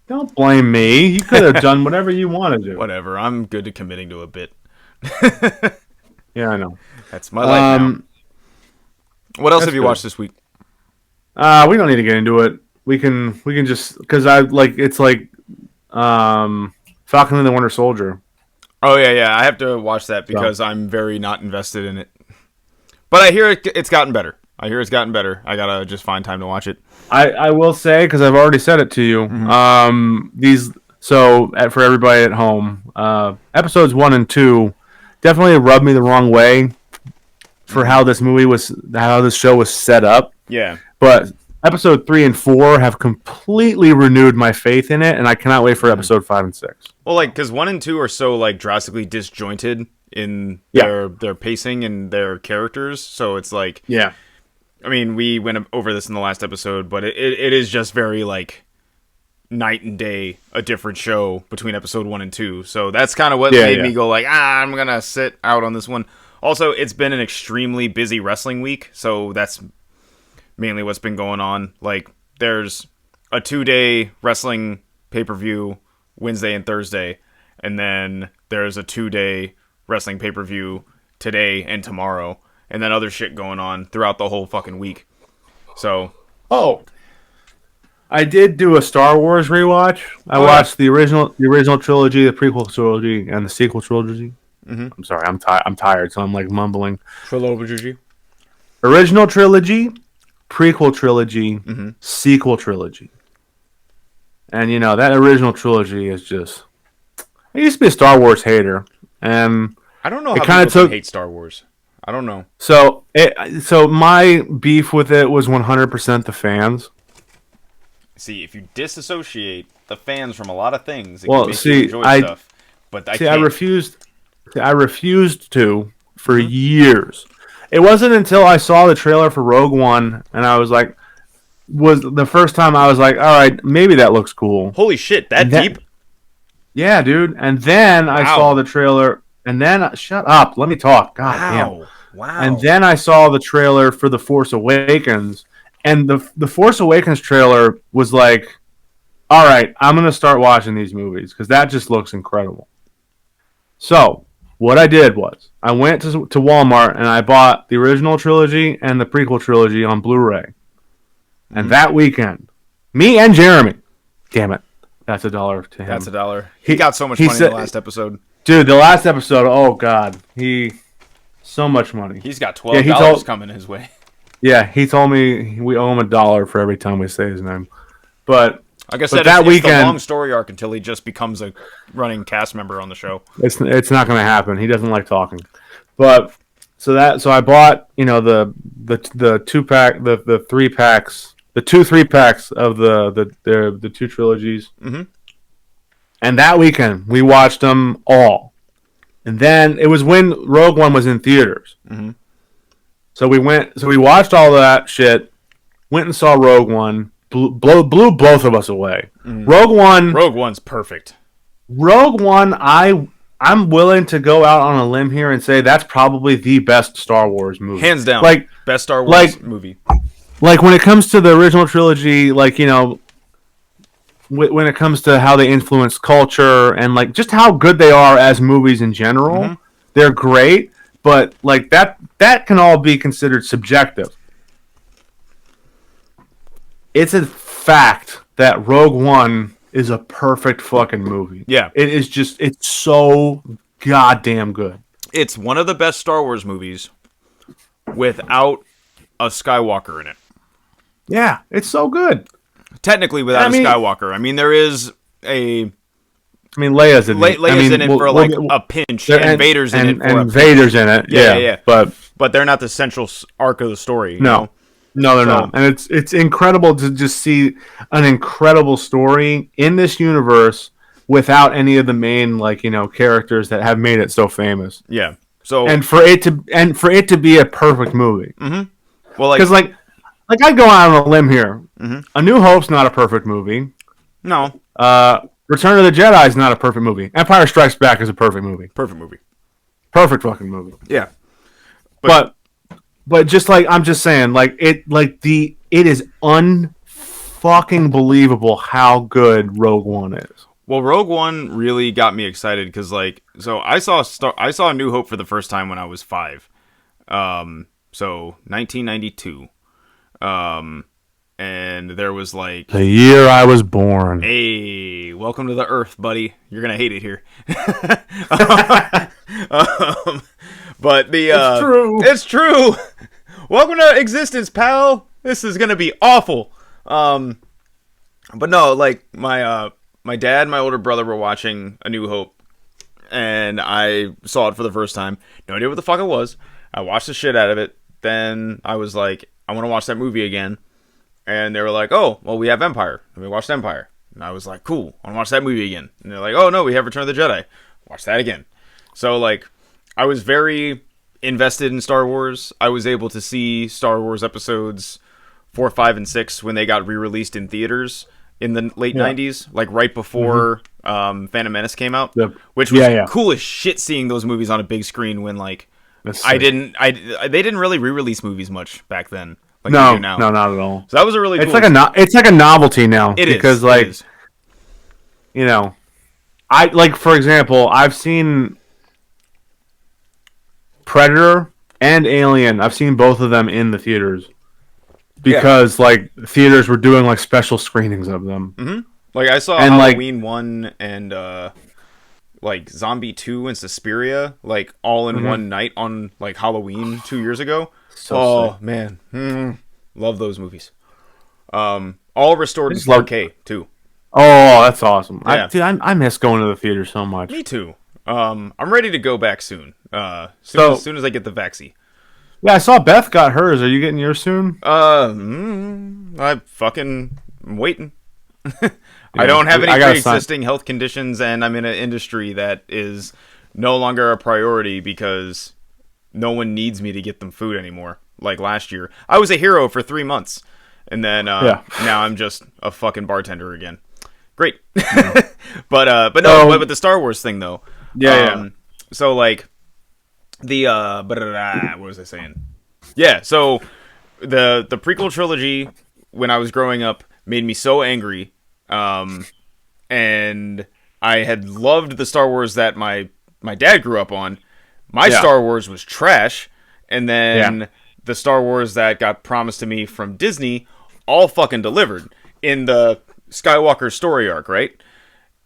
Don't blame me. You could have done whatever you wanted to. Whatever. I'm good at committing to a bit. Yeah, I know. That's my life now. What else have you watched this week? We don't need to get into it. We can just because it's like Falcon and the Winter Soldier. Oh yeah. I have to watch that because I'm very not invested in it. But I hear it's gotten better. I gotta just find time to watch it. I will say, because I've already said it to you, for everybody at home, episodes 1 and 2 definitely rubbed me the wrong way for how this show was set up. Yeah. But episode 3 and 4 have completely renewed my faith in it, and I cannot wait for episode 5 and 6. Well, like, because 1 and 2 are so, like, drastically disjointed in their pacing and their characters, so it's like... Yeah. I mean, we went over this in the last episode, but it is just very, like, night and day, a different show between episode 1 and 2, so that's kind of what made me go, like, I'm gonna sit out on this one. Also, it's been an extremely busy wrestling week, so that's mainly what's been going on. Like, there's a 2-day wrestling pay-per-view Wednesday and Thursday, and then there's a 2-day wrestling pay-per-view today and tomorrow, and then other shit going on throughout the whole fucking week. So, I did do a Star Wars rewatch. I watched the original trilogy, the prequel trilogy, and the sequel trilogy. Mm-hmm. I'm sorry, I'm tired, so I'm like mumbling. Trilogy. Original trilogy, prequel trilogy, sequel trilogy. And that original trilogy is just. I used to be a Star Wars hater, and I don't know how people hate Star Wars. I don't know. So my beef with it was 100% the fans. See, if you disassociate the fans from a lot of things, it can make you enjoy stuff. But I refused to for years. It wasn't until I saw the trailer for Rogue One, and I was like, was the first time I was like, all right, maybe that looks cool. Holy shit, that deep? Yeah, dude. And then I saw the trailer, and then shut up, let me talk. God damn. Wow. And then I saw the trailer for The Force Awakens, and the Force Awakens trailer was like, all right, I'm going to start watching these movies because that just looks incredible. So what I did was I went to Walmart and I bought the original trilogy and the prequel trilogy on Blu-ray. And that weekend, me and Jeremy, damn it, that's $1 to him. That's $1. He got so much money in the last episode. Dude, the last episode, oh God, so much money. He's got $12 coming his way. Yeah, he told me we owe him $1 for every time we say his name. But like I said, that weekend, it's a long story arc until he just becomes a running cast member on the show. It's not going to happen. He doesn't like talking. But so I bought the 2-pack, the 3-packs, the 2 3-packs of the 2 trilogies. Mm-hmm. And that weekend we watched them all. And then it was when Rogue One was in theaters. Mm-hmm. So we watched all that shit, went and saw Rogue One, blew both of us away. Mm. Rogue One's perfect. Rogue One, I'm willing to go out on a limb here and say that's probably the best Star Wars movie. Hands down. Best Star Wars movie. Like when it comes to the original trilogy, when it comes to how they influence culture and just how good they are as movies in general, they're great. But that can all be considered subjective. It's a fact that Rogue One is a perfect fucking movie. Yeah. It's so goddamn good. It's one of the best Star Wars movies without a Skywalker in it. Yeah, it's so good. Technically without a Skywalker. I mean, there is a... Leia's in it. Leia's in it for a pinch, and Vader's in it for a pinch. Vader's in it, yeah. But they're not the central arc of the story. No, they're not. And it's incredible to just see an incredible story in this universe without any of the main characters that have made it so famous. Yeah. So and for it to be a perfect movie. Mm-hmm. Well, because I'd go out on a limb here. Mm-hmm. A New Hope's not a perfect movie. No. Return of the Jedi is not a perfect movie. Empire Strikes Back is a perfect movie. Perfect movie. Perfect fucking movie. Yeah. But just I'm just saying, it is unfucking believable how good Rogue One is. Well, Rogue One really got me excited because so I saw New Hope for the first time when I was 5. So 1992. And there was the year I was born. Hey, welcome to the Earth, buddy. You're gonna hate it here. But it's true. It's true. Welcome to existence, pal. This is gonna be awful. But no, my dad and my older brother were watching A New Hope, and I saw it for the first time. No idea what the fuck it was. I watched the shit out of it. Then I was like, I want to watch that movie again. And they were like, oh, well, we have Empire. And we watched Empire. And I was like, cool, I want to watch that movie again. And they're like, oh, no, we have Return of the Jedi. Watch that again. So, I was very invested in Star Wars. I was able to see Star Wars episodes 4, 5, and 6 when they got re-released in theaters in the late 90s, right before Phantom Menace came out, which was cool as shit seeing those movies on a big screen when, they didn't really re-release movies much back then. like they do now. No, not at all. So that was a really it's cool. It's like a novelty now. It because is. like it is. you know, I like for example, I've seen Predator and Alien. I've seen both of them in the theaters because like theaters were doing like special screenings of them. Mm-hmm. Like I saw Halloween 1 and like Zombie 2 and Suspiria like all in one night on like Halloween 2 years ago. So sick. Man, love those movies. All restored in 4K too. Oh, that's awesome! Yeah. I miss going to the theater so much. Me too. I'm ready to go back soon. As soon as I get the vaccine. Yeah, I saw Beth got hers. Are you getting yours soon? I fucking am waiting. I don't have any pre-existing health conditions, and I'm in an industry that is no longer a priority because no one needs me to get them food anymore. Like last year, I was a hero for 3 months, and then now I'm just a fucking bartender again. Great, but with the Star Wars thing though, So like the what was I saying? Yeah, so the prequel trilogy when I was growing up made me so angry. And I had loved the Star Wars that my dad grew up on. My Star Wars was trash, and then the Star Wars that got promised to me from Disney all fucking delivered in the Skywalker story arc, right?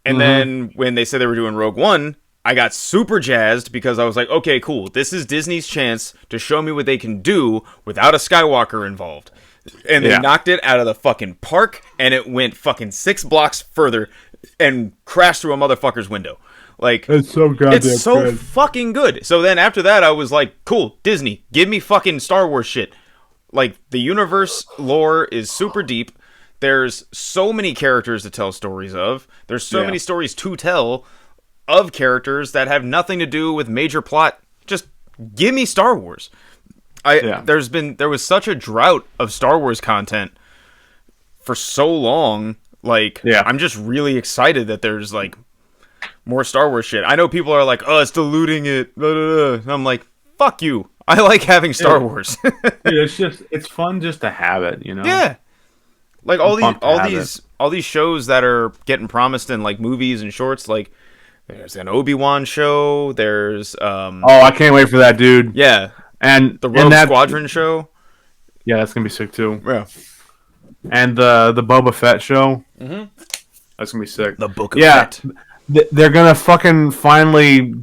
And then when they said they were doing Rogue One, I got super jazzed because I was like, okay, cool. This is Disney's chance to show me what they can do without a Skywalker involved. And they knocked it out of the fucking park, and it went fucking 6 blocks further and crashed through a motherfucker's window. Like, it's so goddamn It's so good. fucking good. So then after that, I was like, cool, Disney, give me fucking Star Wars shit. Like, the universe lore is super deep. There's so many characters to tell stories of. There's so many stories to tell of characters that have nothing to do with major plot. Just give me Star Wars. There was such a drought of Star Wars content for so long. Like, I'm just really excited that there's like more Star Wars shit. I know people are like, "Oh, it's diluting it." Blah, blah, blah. And I'm like, "Fuck you! I like having Star Wars." Dude, it's fun just to have it, you know. Yeah, like all these shows that are getting promised in like movies and shorts. Like, there's an Obi-Wan show. There's I can't wait for that, dude. Yeah. And the Rogue Squadron show. Yeah, that's gonna be sick too. Yeah. And the Boba Fett show. That's gonna be sick. The Book of Fett. They're gonna fucking finally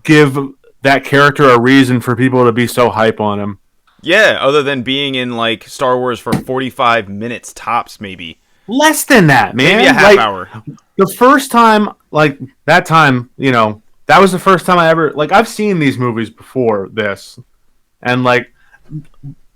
give that character a reason for people to be so hype on him. Yeah, other than being in like Star Wars for 45 minutes tops, maybe. Less than that, man. Maybe a half hour. The first time, like that time, you know, that was the first time I ever I've seen these movies before this. And, like,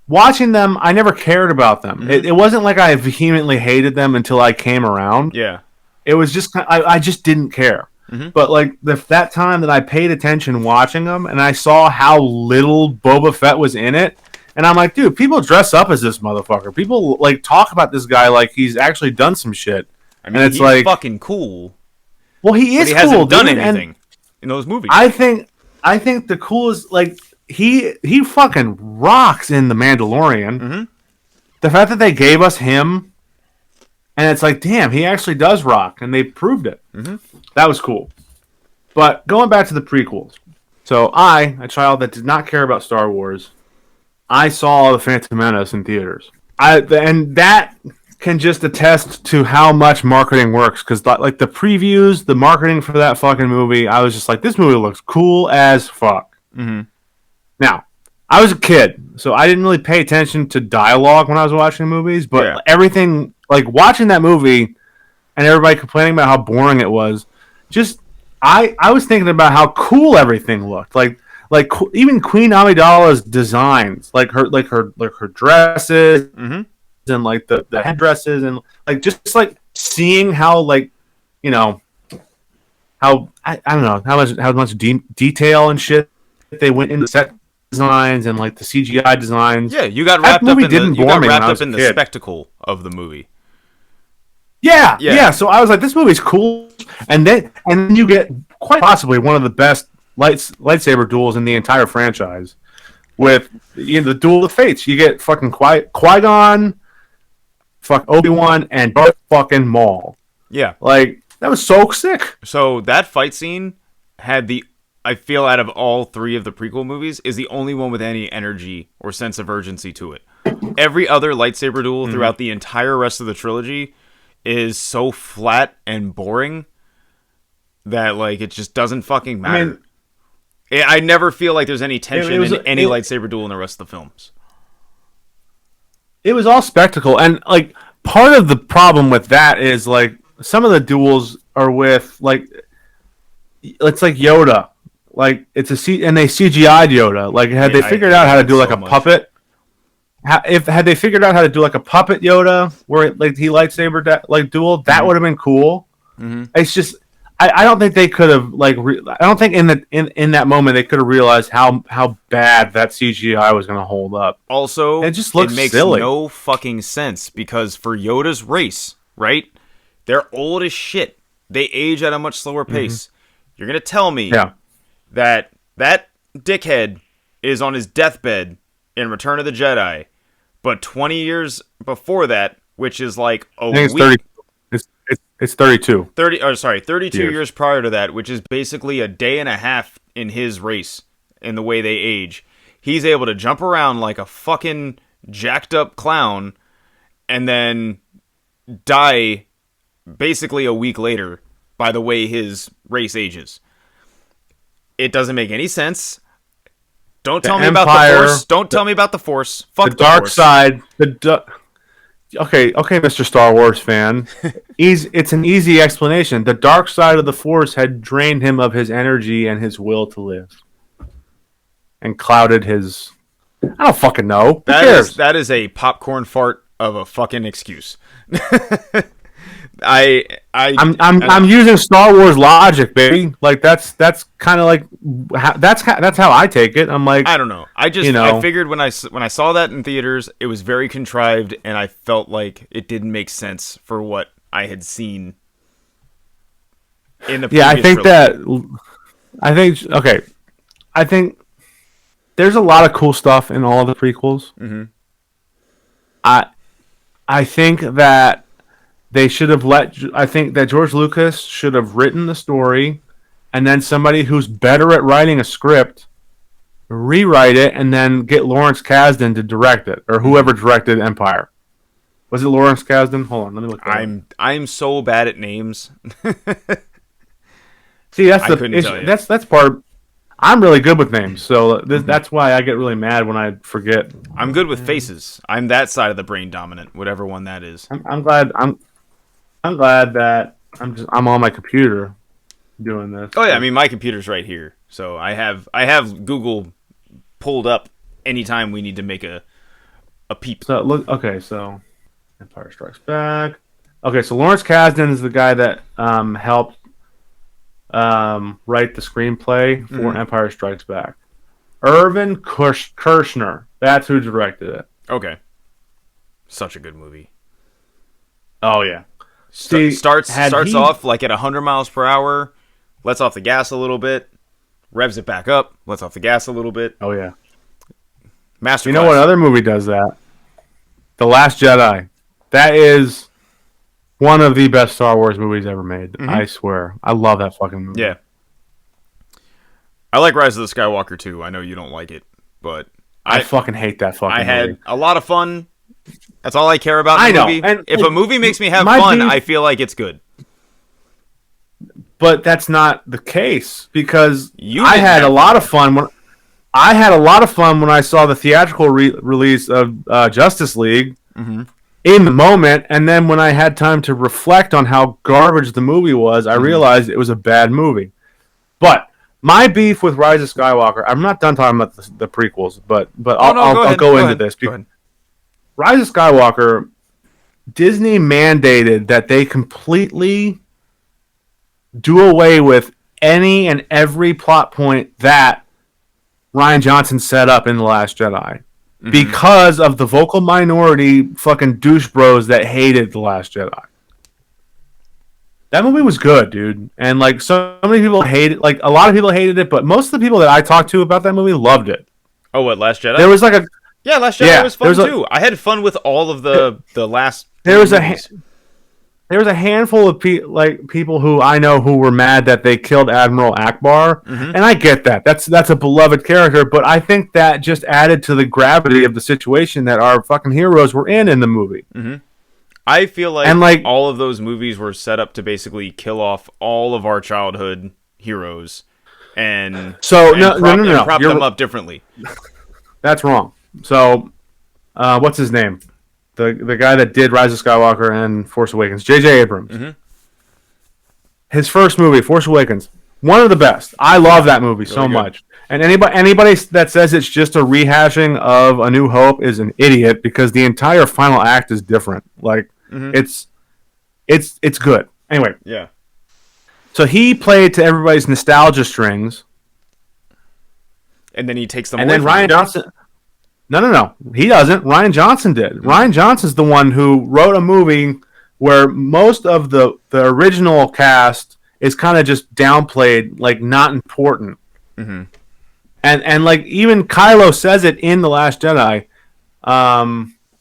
watching them, I never cared about them. It wasn't like I vehemently hated them until I came around. Yeah. It was just, I just didn't care. But, like, that time that I paid attention watching them, and I saw how little Boba Fett was in it, and I'm like, dude, people dress up as this motherfucker. People, like, talk about this guy like he's actually done some shit. I mean, he's like, fucking cool. Well, he is cool, but he hasn't done anything in those movies. I think the coolest, like... He fucking rocks in The Mandalorian. The fact that they gave us him, and it's like, damn, he actually does rock, and they proved it. That was cool. But going back to the prequels. So a child that did not care about Star Wars, I saw The Phantom Menace in theaters. And that can just attest to how much marketing works, because like the previews, the marketing for that fucking movie, I was just like, this movie looks cool as fuck. Now, I was a kid, so I didn't really pay attention to dialogue when I was watching movies, but everything, like watching that movie and everybody complaining about how boring it was, just, I was thinking about how cool everything looked. Like even Queen Amidala's designs, like her dresses, and like the headdresses, and like just like seeing how, like, you know, how, I don't know, how much detail and shit they went into set designs and like the CGI designs. Yeah, you got wrapped up in the spectacle of the movie. Yeah. So I was like, this movie's cool, and then you get quite possibly one of the best lightsaber duels in the entire franchise. with the Duel of the Fates. You get fucking Qui-Gon, fuck Obi-Wan, and Darth fucking Maul. Yeah. Like, that was so sick. So that fight scene had I feel out of all three of the prequel movies, is the only one with any energy or sense of urgency to it. Every other lightsaber duel throughout the entire rest of the trilogy is so flat and boring that, like, it just doesn't fucking matter. I never feel like there's any tension in any lightsaber duel in the rest of the films. It was all spectacle. And, like, part of the problem with that is, like, some of the duels are with, like, it's like Yoda. Like, and they CGI'd Yoda. Like, had they figured out how to do, like, a puppet... Had they figured out how to do like a puppet Yoda where like he lightsaber duel, that would have been cool. It's just I don't think they could have I don't think in that moment they could have realized how bad that CGI was going to hold up. Also, it just looks makes silly. No fucking sense because for Yoda's race, right? They're old as shit. They age at a much slower pace. You're gonna tell me that dickhead is on his deathbed in Return of the Jedi. But 20 years before that, which is like a week... It's 32. 32 years prior to that, which is basically a day and a half in his race in the way they age. He's able to jump around like a fucking jacked up clown and then die basically a week later by the way his race ages. It doesn't make any sense. Don't tell me about the Force. Don't tell me about the Force. Fuck the dark Force. Side. Okay, Mr. Star Wars fan. It's an easy explanation. The dark side of the Force had drained him of his energy and his will to live, and clouded his. I don't fucking know. Who cares? That is a popcorn fart of a fucking excuse. I'm using Star Wars logic, baby. Like that's kind of like that's how I take it. I'm like, I don't know. I figured when I saw that in theaters, it was very contrived, and I felt like it didn't make sense for what I had seen in the previous I think there's a lot of cool stuff in all of the prequels. I think that. I think that George Lucas should have written the story and then somebody who's better at writing a script rewrite it and then get Lawrence Kasdan to direct it or whoever directed Empire. Was it Lawrence Kasdan? Hold on, let me look. I'm so bad at names. See, that's the issue. That's part of, I'm really good with names, so that's why I get really mad when I forget. I'm good with faces. I'm that side of the brain dominant, whatever one that is. I'm glad that I'm on my computer doing this. Oh yeah, I mean my computer's right here, so I have Google pulled up anytime we need to make a peep. So so Empire Strikes Back. Okay, so Lawrence Kasdan is the guy that helped write the screenplay for Empire Strikes Back. Irvin Kershner, that's who directed it. Okay, such a good movie. Oh yeah. Starts off like at 100 miles per hour, lets off the gas a little bit, revs it back up, lets off the gas a little bit. Oh yeah. Masterclass. You know what other movie does that? The Last Jedi. That is one of the best Star Wars movies ever made. I swear. I love that fucking movie. Yeah. I like Rise of the Skywalker too. I know you don't like it, but I fucking hate that fucking movie. I had a lot of fun. That's all I care about in a movie. And if a movie makes me have fun, I feel like it's good. But that's not the case because I had a lot of fun when I saw the theatrical release of Justice League in the moment, and then when I had time to reflect on how garbage the movie was, I realized it was a bad movie. But my beef with Rise of Skywalker, I'm not done talking about the prequels, but I'll go into this. Rise of Skywalker, Disney mandated that they completely do away with any and every plot point that Rian Johnson set up in The Last Jedi because of the vocal minority fucking douche bros that hated The Last Jedi. That movie was good, dude. And like so many people hated it. Like a lot of people hated it, but most of the people that I talked to about that movie loved it. Oh, what, Last Jedi? There was like a Last Jedi was fun too. I had fun with all of the last. There was a handful of people who I know who were mad that they killed Admiral Akbar, and I get that. That's a beloved character, but I think that just added to the gravity of the situation that our fucking heroes were in the movie. Mm-hmm. I feel like all of those movies were set up to basically kill off all of our childhood heroes, and prop them up differently. That's wrong. So, what's his name? The guy that did Rise of Skywalker and Force Awakens, J.J. Abrams. Mm-hmm. His first movie, Force Awakens, one of the best. I love that movie so much. And anybody that says it's just a rehashing of A New Hope is an idiot, because the entire final act is different. Like it's good. Anyway, yeah. So he played to everybody's nostalgia strings, and then he takes them. And away then Rian Johnson. No. He doesn't. Rian Johnson did. Rian Johnson's the one who wrote a movie where most of the original cast is kind of just downplayed, like not important. Mm-hmm. And like even Kylo says it in The Last Jedi,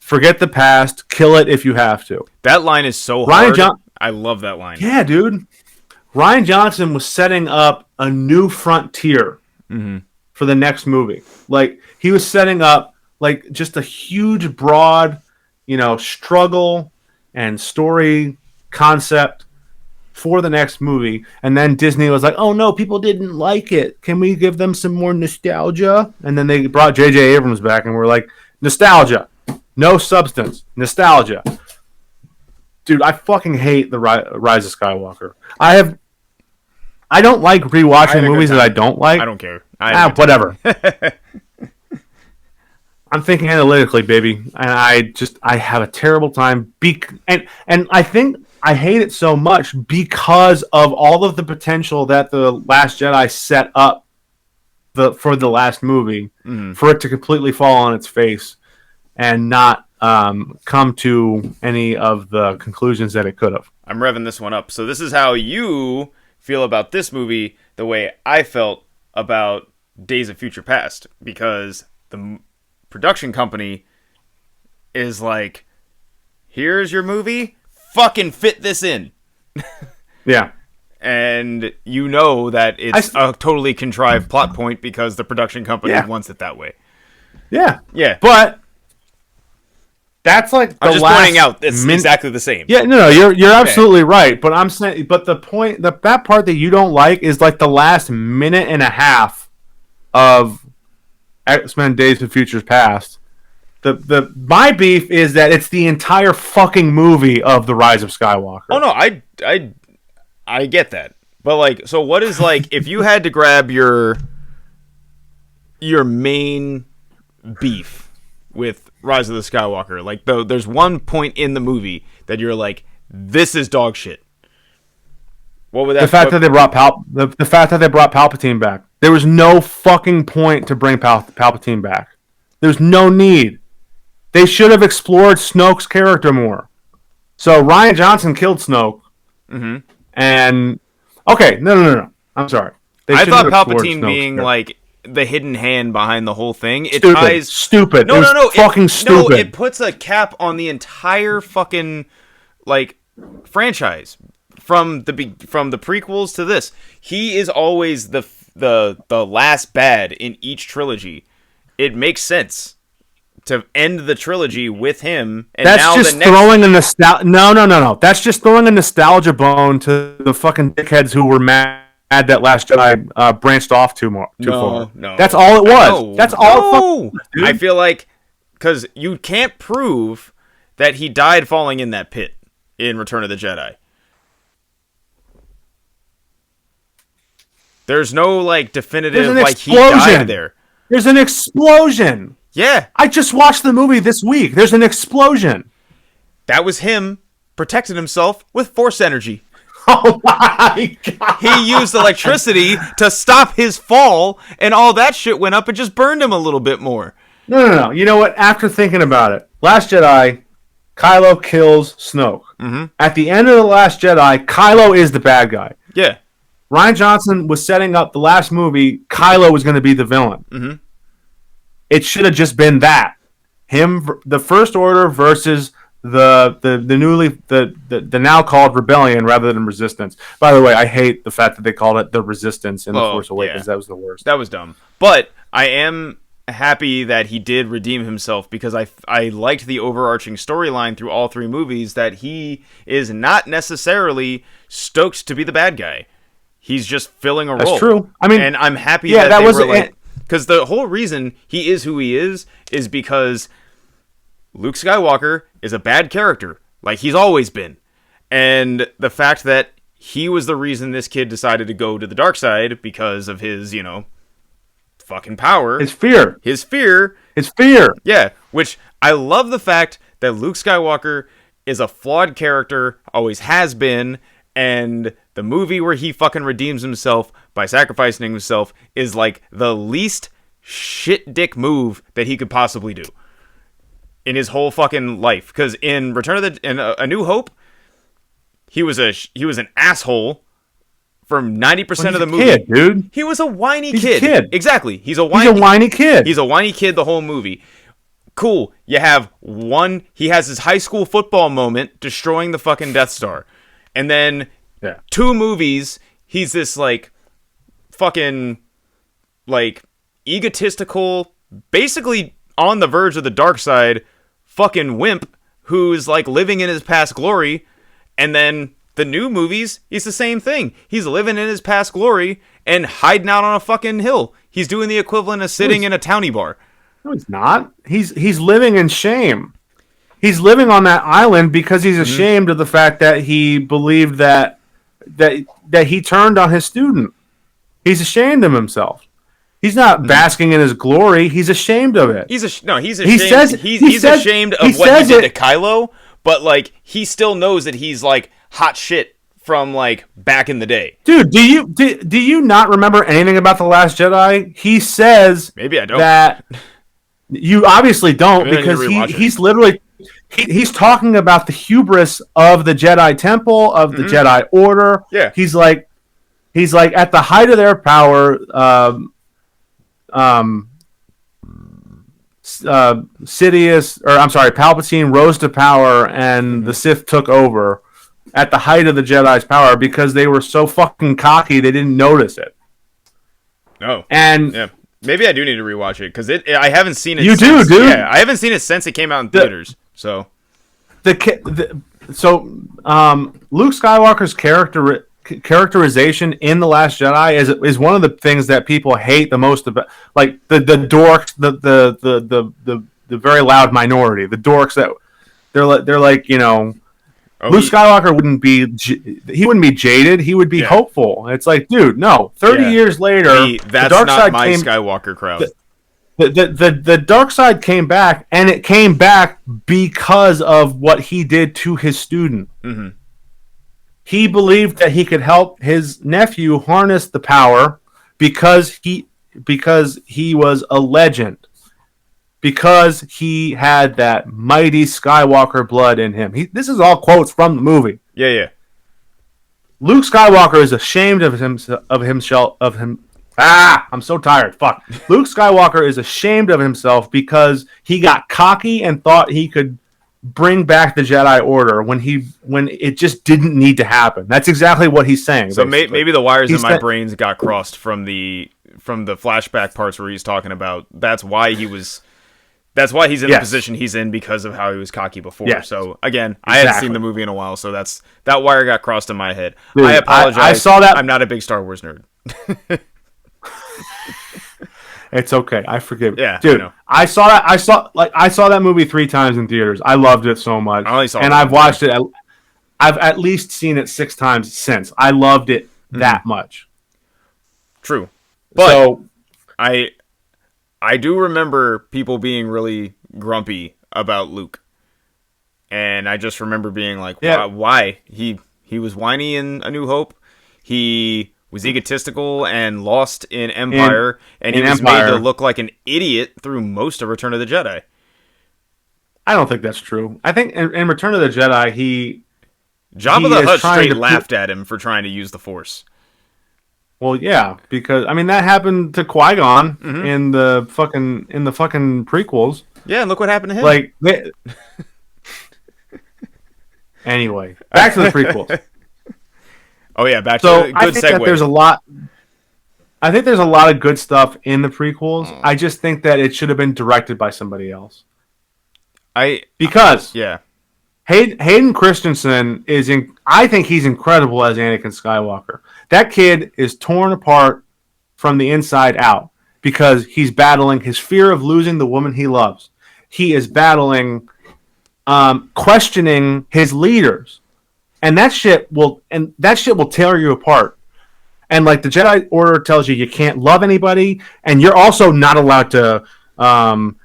forget the past, kill it if you have to. That line is so hard. I love that line. Yeah, dude. Rian Johnson was setting up a new frontier for the next movie. Like, he was setting up like just a huge, broad, struggle and story concept for the next movie. And then Disney was like, oh no, people didn't like it. Can we give them some more nostalgia? And then they brought J.J. Abrams back and we're like, nostalgia. No substance. Nostalgia. Dude, I fucking hate the Rise of Skywalker. I don't like rewatching movies that I don't like. I don't care. Whatever. I'm thinking analytically, baby, and I have a terrible time. And I think I hate it so much because of all of the potential that the Last Jedi set up for the last movie, for it to completely fall on its face and not come to any of the conclusions that it could have. I'm revving this one up. So this is how you feel about this movie, the way I felt about Days of Future Past, because the production company is like, here's your movie, fucking fit this in. Yeah. And you know that it's a totally contrived plot point because the production company wants it that way. Yeah. Yeah. But that's like the I'm just pointing out it's exactly the same. Yeah, no, you're absolutely right. But I'm saying, but the point, that part that you don't like is like the last minute and a half of X-Men: Days of Futures Past. My beef is that it's the entire fucking movie of the Rise of Skywalker. Oh no, I get that. But like, so what is, like, if you had to grab your main beef with Rise of the Skywalker, like, there's one point in the movie that you're like, this is dog shit. What would that? The fact that they brought the fact that they brought Palpatine back. There was no fucking point to bring Palpatine back. There's no need. They should have explored Snoke's character more. So Rian Johnson killed Snoke. Mm-hmm. And okay, no. I'm sorry. I thought Palpatine being like the hidden hand behind the whole thing. It stupid. No. Fucking stupid. No, it puts a cap on the entire fucking like franchise from the prequels to this. He is always the last bad in each trilogy. It makes sense to end the trilogy with him. And that's now just throwing a nostalgia. No. That's just throwing a nostalgia bone to the fucking dickheads who were mad that Last Jedi branched off too far. No. That's all it was. That's all. It was, I feel like, because you can't prove that he died falling in that pit in Return of the Jedi. There's no like definitive like he died there. There's an explosion. Yeah. I just watched the movie this week. There's an explosion. That was him protecting himself with force energy. Oh my god. He used electricity to stop his fall, and all that shit went up and just burned him a little bit more. No. You know what? After thinking about it, Last Jedi, Kylo kills Snoke. Mm-hmm. At the end of The Last Jedi, Kylo is the bad guy. Yeah. Rian Johnson was setting up the last movie. Kylo was going to be the villain. Mm-hmm. It should have just been that. The First Order versus the now called Rebellion rather than Resistance. By the way, I hate the fact that they called it the Resistance in The Force Awakens. Yeah. That was the worst. That was dumb. But I am happy that he did redeem himself, because I liked the overarching storyline through all three movies, that he is not necessarily stoked to be the bad guy. He's just filling a role. That's true. I mean, and I'm happy that they were like, because the whole reason he is who he is because Luke Skywalker is a bad character, like he's always been. And the fact that he was the reason this kid decided to go to the dark side because of his, fucking power. His fear. Yeah, which I love the fact that Luke Skywalker is a flawed character, always has been, and the movie where he fucking redeems himself by sacrificing himself is like the least shit dick move that he could possibly do in his whole fucking life. Because in A New Hope, he was an asshole for 90% of the movie. Kid, dude. He was a whiny kid. Exactly. He's a whiny kid. He's a whiny kid the whole movie. Cool. You have he has his high school football moment destroying the fucking Death Star. And then 2 movies, he's this like fucking like egotistical, basically on the verge of the dark side fucking wimp who's like living in his past glory. And then the new movies, he's the same thing. He's living in his past glory and hiding out on a fucking hill. He's doing the equivalent of sitting in a townie bar. No, he's not. He's living in shame. He's living on that island because he's ashamed of the fact that he believed that he turned on his student. He's ashamed of himself. He's not basking in his glory. He's ashamed of it. He's ashamed. He's ashamed of what he did to Kylo, but like he still knows that he's like hot shit from like back in the day. Dude, do you not remember anything about The Last Jedi? He says maybe I don't. That you obviously don't, because he's literally he's talking about the hubris of the Jedi Temple, of the Jedi Order. Yeah. He's like at the height of their power, Palpatine rose to power and the Sith took over at the height of the Jedi's power because they were so fucking cocky they didn't notice it. Oh. And yeah. Maybe I do need to rewatch it because I haven't seen it. You do, dude. Yeah, I haven't seen it since it came out in theaters. So, Luke Skywalker's characterization in The Last Jedi is one of the things that people hate the most about, like the dorks, the very loud minority, the dorks that they're like Luke Skywalker wouldn't be jaded. He would be hopeful. It's like, dude, no. 30 years later, that's the dark not side my Skywalker crowd. The dark side came back, and it came back because of what he did to his student. Mm-hmm. He believed that he could help his nephew harness the power because he was a legend. Because he had that mighty Skywalker blood in him. This is all quotes from the movie. Yeah. Luke Skywalker is ashamed of himself. I'm so tired. Fuck. Luke Skywalker is ashamed of himself because he got cocky and thought he could bring back the Jedi Order when it just didn't need to happen. That's exactly what he's saying. So maybe the wires in my brains got crossed from the flashback parts where he's talking about. That's why he's in the position he's in because of how he was cocky before. Yes. So again, exactly. I hadn't seen the movie in a while, so that wire got crossed in my head. Dude, I apologize. I saw that. I'm not a big Star Wars nerd. It's okay. I forgive. Yeah, dude. I saw that. I saw that movie 3 times in theaters. I loved it so much. I've watched it. I've at least seen it 6 times since. I loved it that much. True, but I do remember people being really grumpy about Luke. And I just remember being like, why? He was whiny in A New Hope. He was egotistical and lost in Empire. And he was made to look like an idiot through most of Return of the Jedi. I don't think that's true. I think in Return of the Jedi, Jabba the Hutt straight laughed at him for trying to use the Force. Well, yeah, because I mean that happened to Qui-Gon in the fucking prequels. Yeah, and look what happened to him. Like, anyway, back to the prequels. Oh yeah, back to So good I think segue. that there's a lot. I think there's a lot of good stuff in the prequels. I just think that it should have been directed by somebody else. Because yeah, Hayden Christensen is in. I think he's incredible as Anakin Skywalker. That kid is torn apart from the inside out because he's battling his fear of losing the woman he loves. He is battling, questioning his leaders, and that shit will tear you apart. And like the Jedi Order tells you can't love anybody, and you're also not allowed to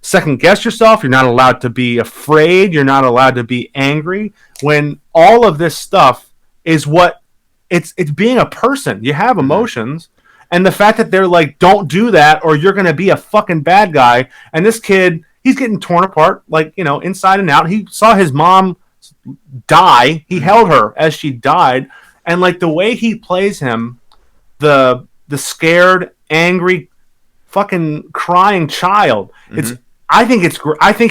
second guess yourself. You're not allowed to be afraid. You're not allowed to be angry. When all of this stuff is what it's being a person. You have emotions, and the fact that they're like, don't do that, or you're gonna be a fucking bad guy. And this kid, he's getting torn apart, like, inside and out. He saw his mom die. He held her as she died, and like the way he plays him. The scared, angry, fucking crying child. I think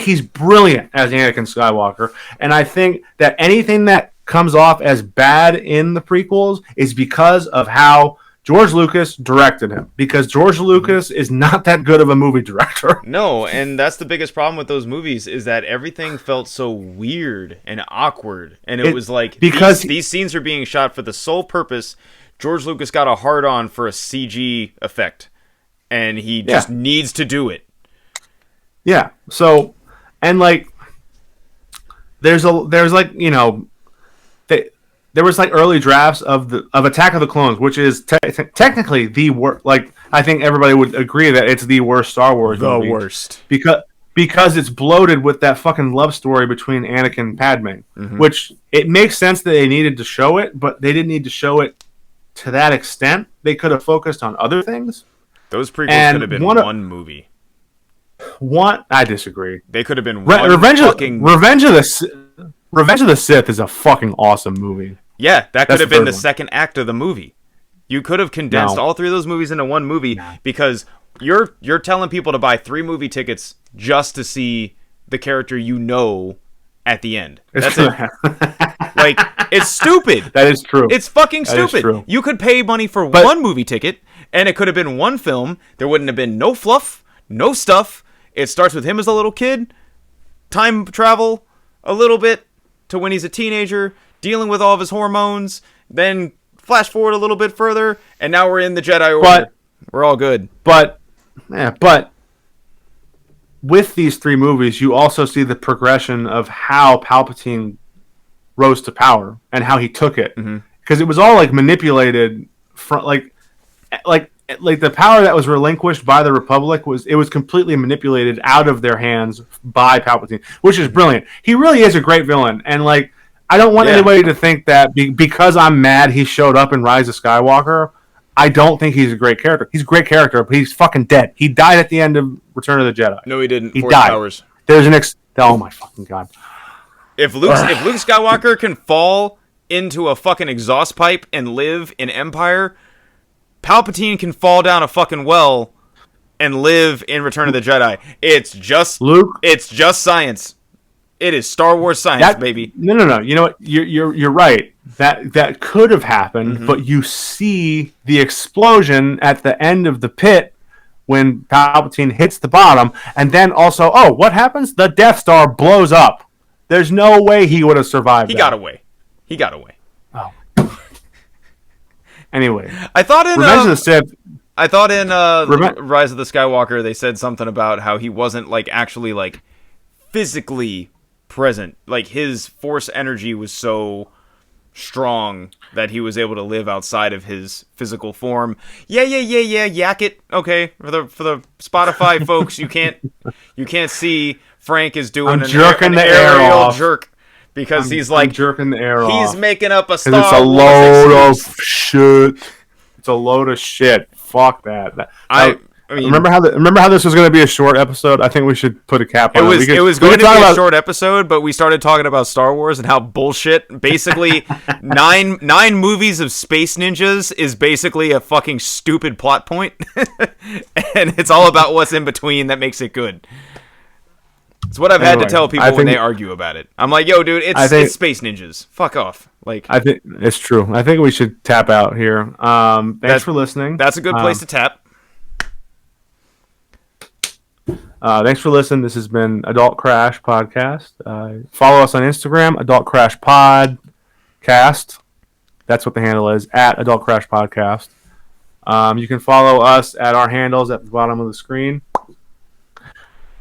he's brilliant as Anakin Skywalker, and I think that anything that comes off as bad in the prequels is because of how George Lucas directed him. Because George Lucas is not that good of a movie director. No, and that's the biggest problem with those movies is that everything felt so weird and awkward, and it was like because these scenes are being shot for the sole purpose. George Lucas got a hard-on for a CG effect, and he just needs to do it. Yeah. So, and like, there was like early drafts of Attack of the Clones, which is technically the worst. Like, I think everybody would agree that it's the worst Star Wars movie. The worst. Because it's bloated with that fucking love story between Anakin and Padme, which it makes sense that they needed to show it, but they didn't need to show it to that extent. They could have focused on other things. Those prequels could have been one movie. I disagree. They could have been Revenge of the Sith is a fucking awesome movie. Yeah, that could have been the second act of the movie. You could have condensed all three of those movies into one movie because you're telling people to buy 3 movie tickets just to see the character at the end. That's it. Like, it's stupid. That is true. It's fucking stupid. You could pay money for one movie ticket, and it could have been one film. There wouldn't have been no fluff, no stuff. It starts with him as a little kid, time travel a little bit to when he's a teenager, dealing with all of his hormones, then flash forward a little bit further, and now we're in the Jedi Order. We're all good. But with these 3 movies, you also see the progression of how Palpatine rose to power and how he took it, because it was all like manipulated from like the power that was relinquished by the Republic was completely manipulated out of their hands by Palpatine, which is brilliant. He really is a great villain, and like I don't want anybody to think that because I'm mad he showed up in Rise of Skywalker. I don't think he's a great character. He's a great character, but he's fucking dead. He died at the end of Return of the Jedi. No, he didn't. He died. Powers. There's oh my fucking god. If Luke Skywalker can fall into a fucking exhaust pipe and live in Empire, Palpatine can fall down a fucking well and live in Return of the Jedi. It's just Luke. It's just science. It is Star Wars science, baby. No. You know what? You're right. That could have happened, but you see the explosion at the end of the pit when Palpatine hits the bottom, and then also, what happens? The Death Star blows up. There's no way he would have survived. He got away. Oh. Anyway, I thought in Revenge of the Sith. I thought in Rise of the Skywalker they said something about how he wasn't like actually like physically present. Like his Force energy was so strong that he was able to live outside of his physical form. Yeah. Yak it. Okay, for the Spotify folks, you can't see Frank is doing an aerial jerk because he's jerking the air off. He's making up a Star Wars. It's a load of shit. It's a load of shit. Fuck that. I mean, remember how this was going to be a short episode? I think we should put a cap on it. It was going to be a short episode, but we started talking about Star Wars and how bullshit. Basically, nine movies of space ninjas is basically a fucking stupid plot point, and it's all about what's in between that makes it good. It's what I've had to tell people when they argue about it. I'm like, yo, dude, it's space ninjas. Fuck off. Like, I think it's true. I think we should tap out here. Thanks for listening. That's a good place to tap. Thanks for listening. This has been Adult Crash Podcast. Follow us on Instagram, Adult Crash Podcast. That's what the handle is, at Adult Crash Podcast. You can follow us at our handles at the bottom of the screen.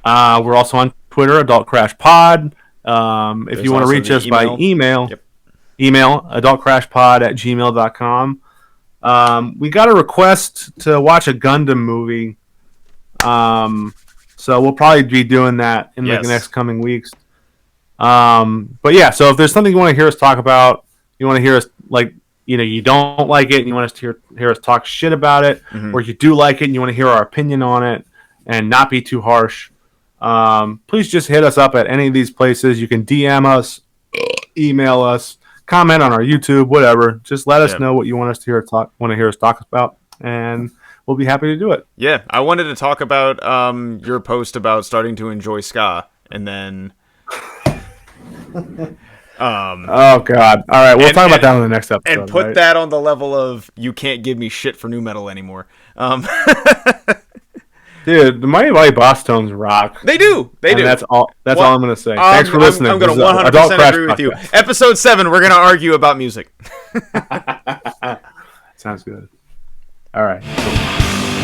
We're also on Twitter, Adult Crash Pod. If you want to reach us by email, email adultcrashpod@gmail.com. We got a request to watch a Gundam movie. So we'll probably be doing that in the next coming weeks. But yeah, so if there's something you want to hear us talk about, you want to hear us you don't like it and you want us to hear us talk shit about it, or you do like it and you want to hear our opinion on it and not be too harsh, please just hit us up at any of these places. You can DM us, email us, comment on our YouTube, whatever. Just let us know what you want us to hear us talk about, and we'll be happy to do it. Yeah, I wanted to talk about your post about starting to enjoy ska, and then oh god. All right, we'll talk about that on the next episode. And put that on the level of you can't give me shit for new metal anymore. Dude, the Mighty Mighty Boss Tones rock. They do. That's all I'm going to say. Thanks for listening. I'm going to 100% agree with you. Episode 7, we're going to argue about music. Sounds good. All right. Cool.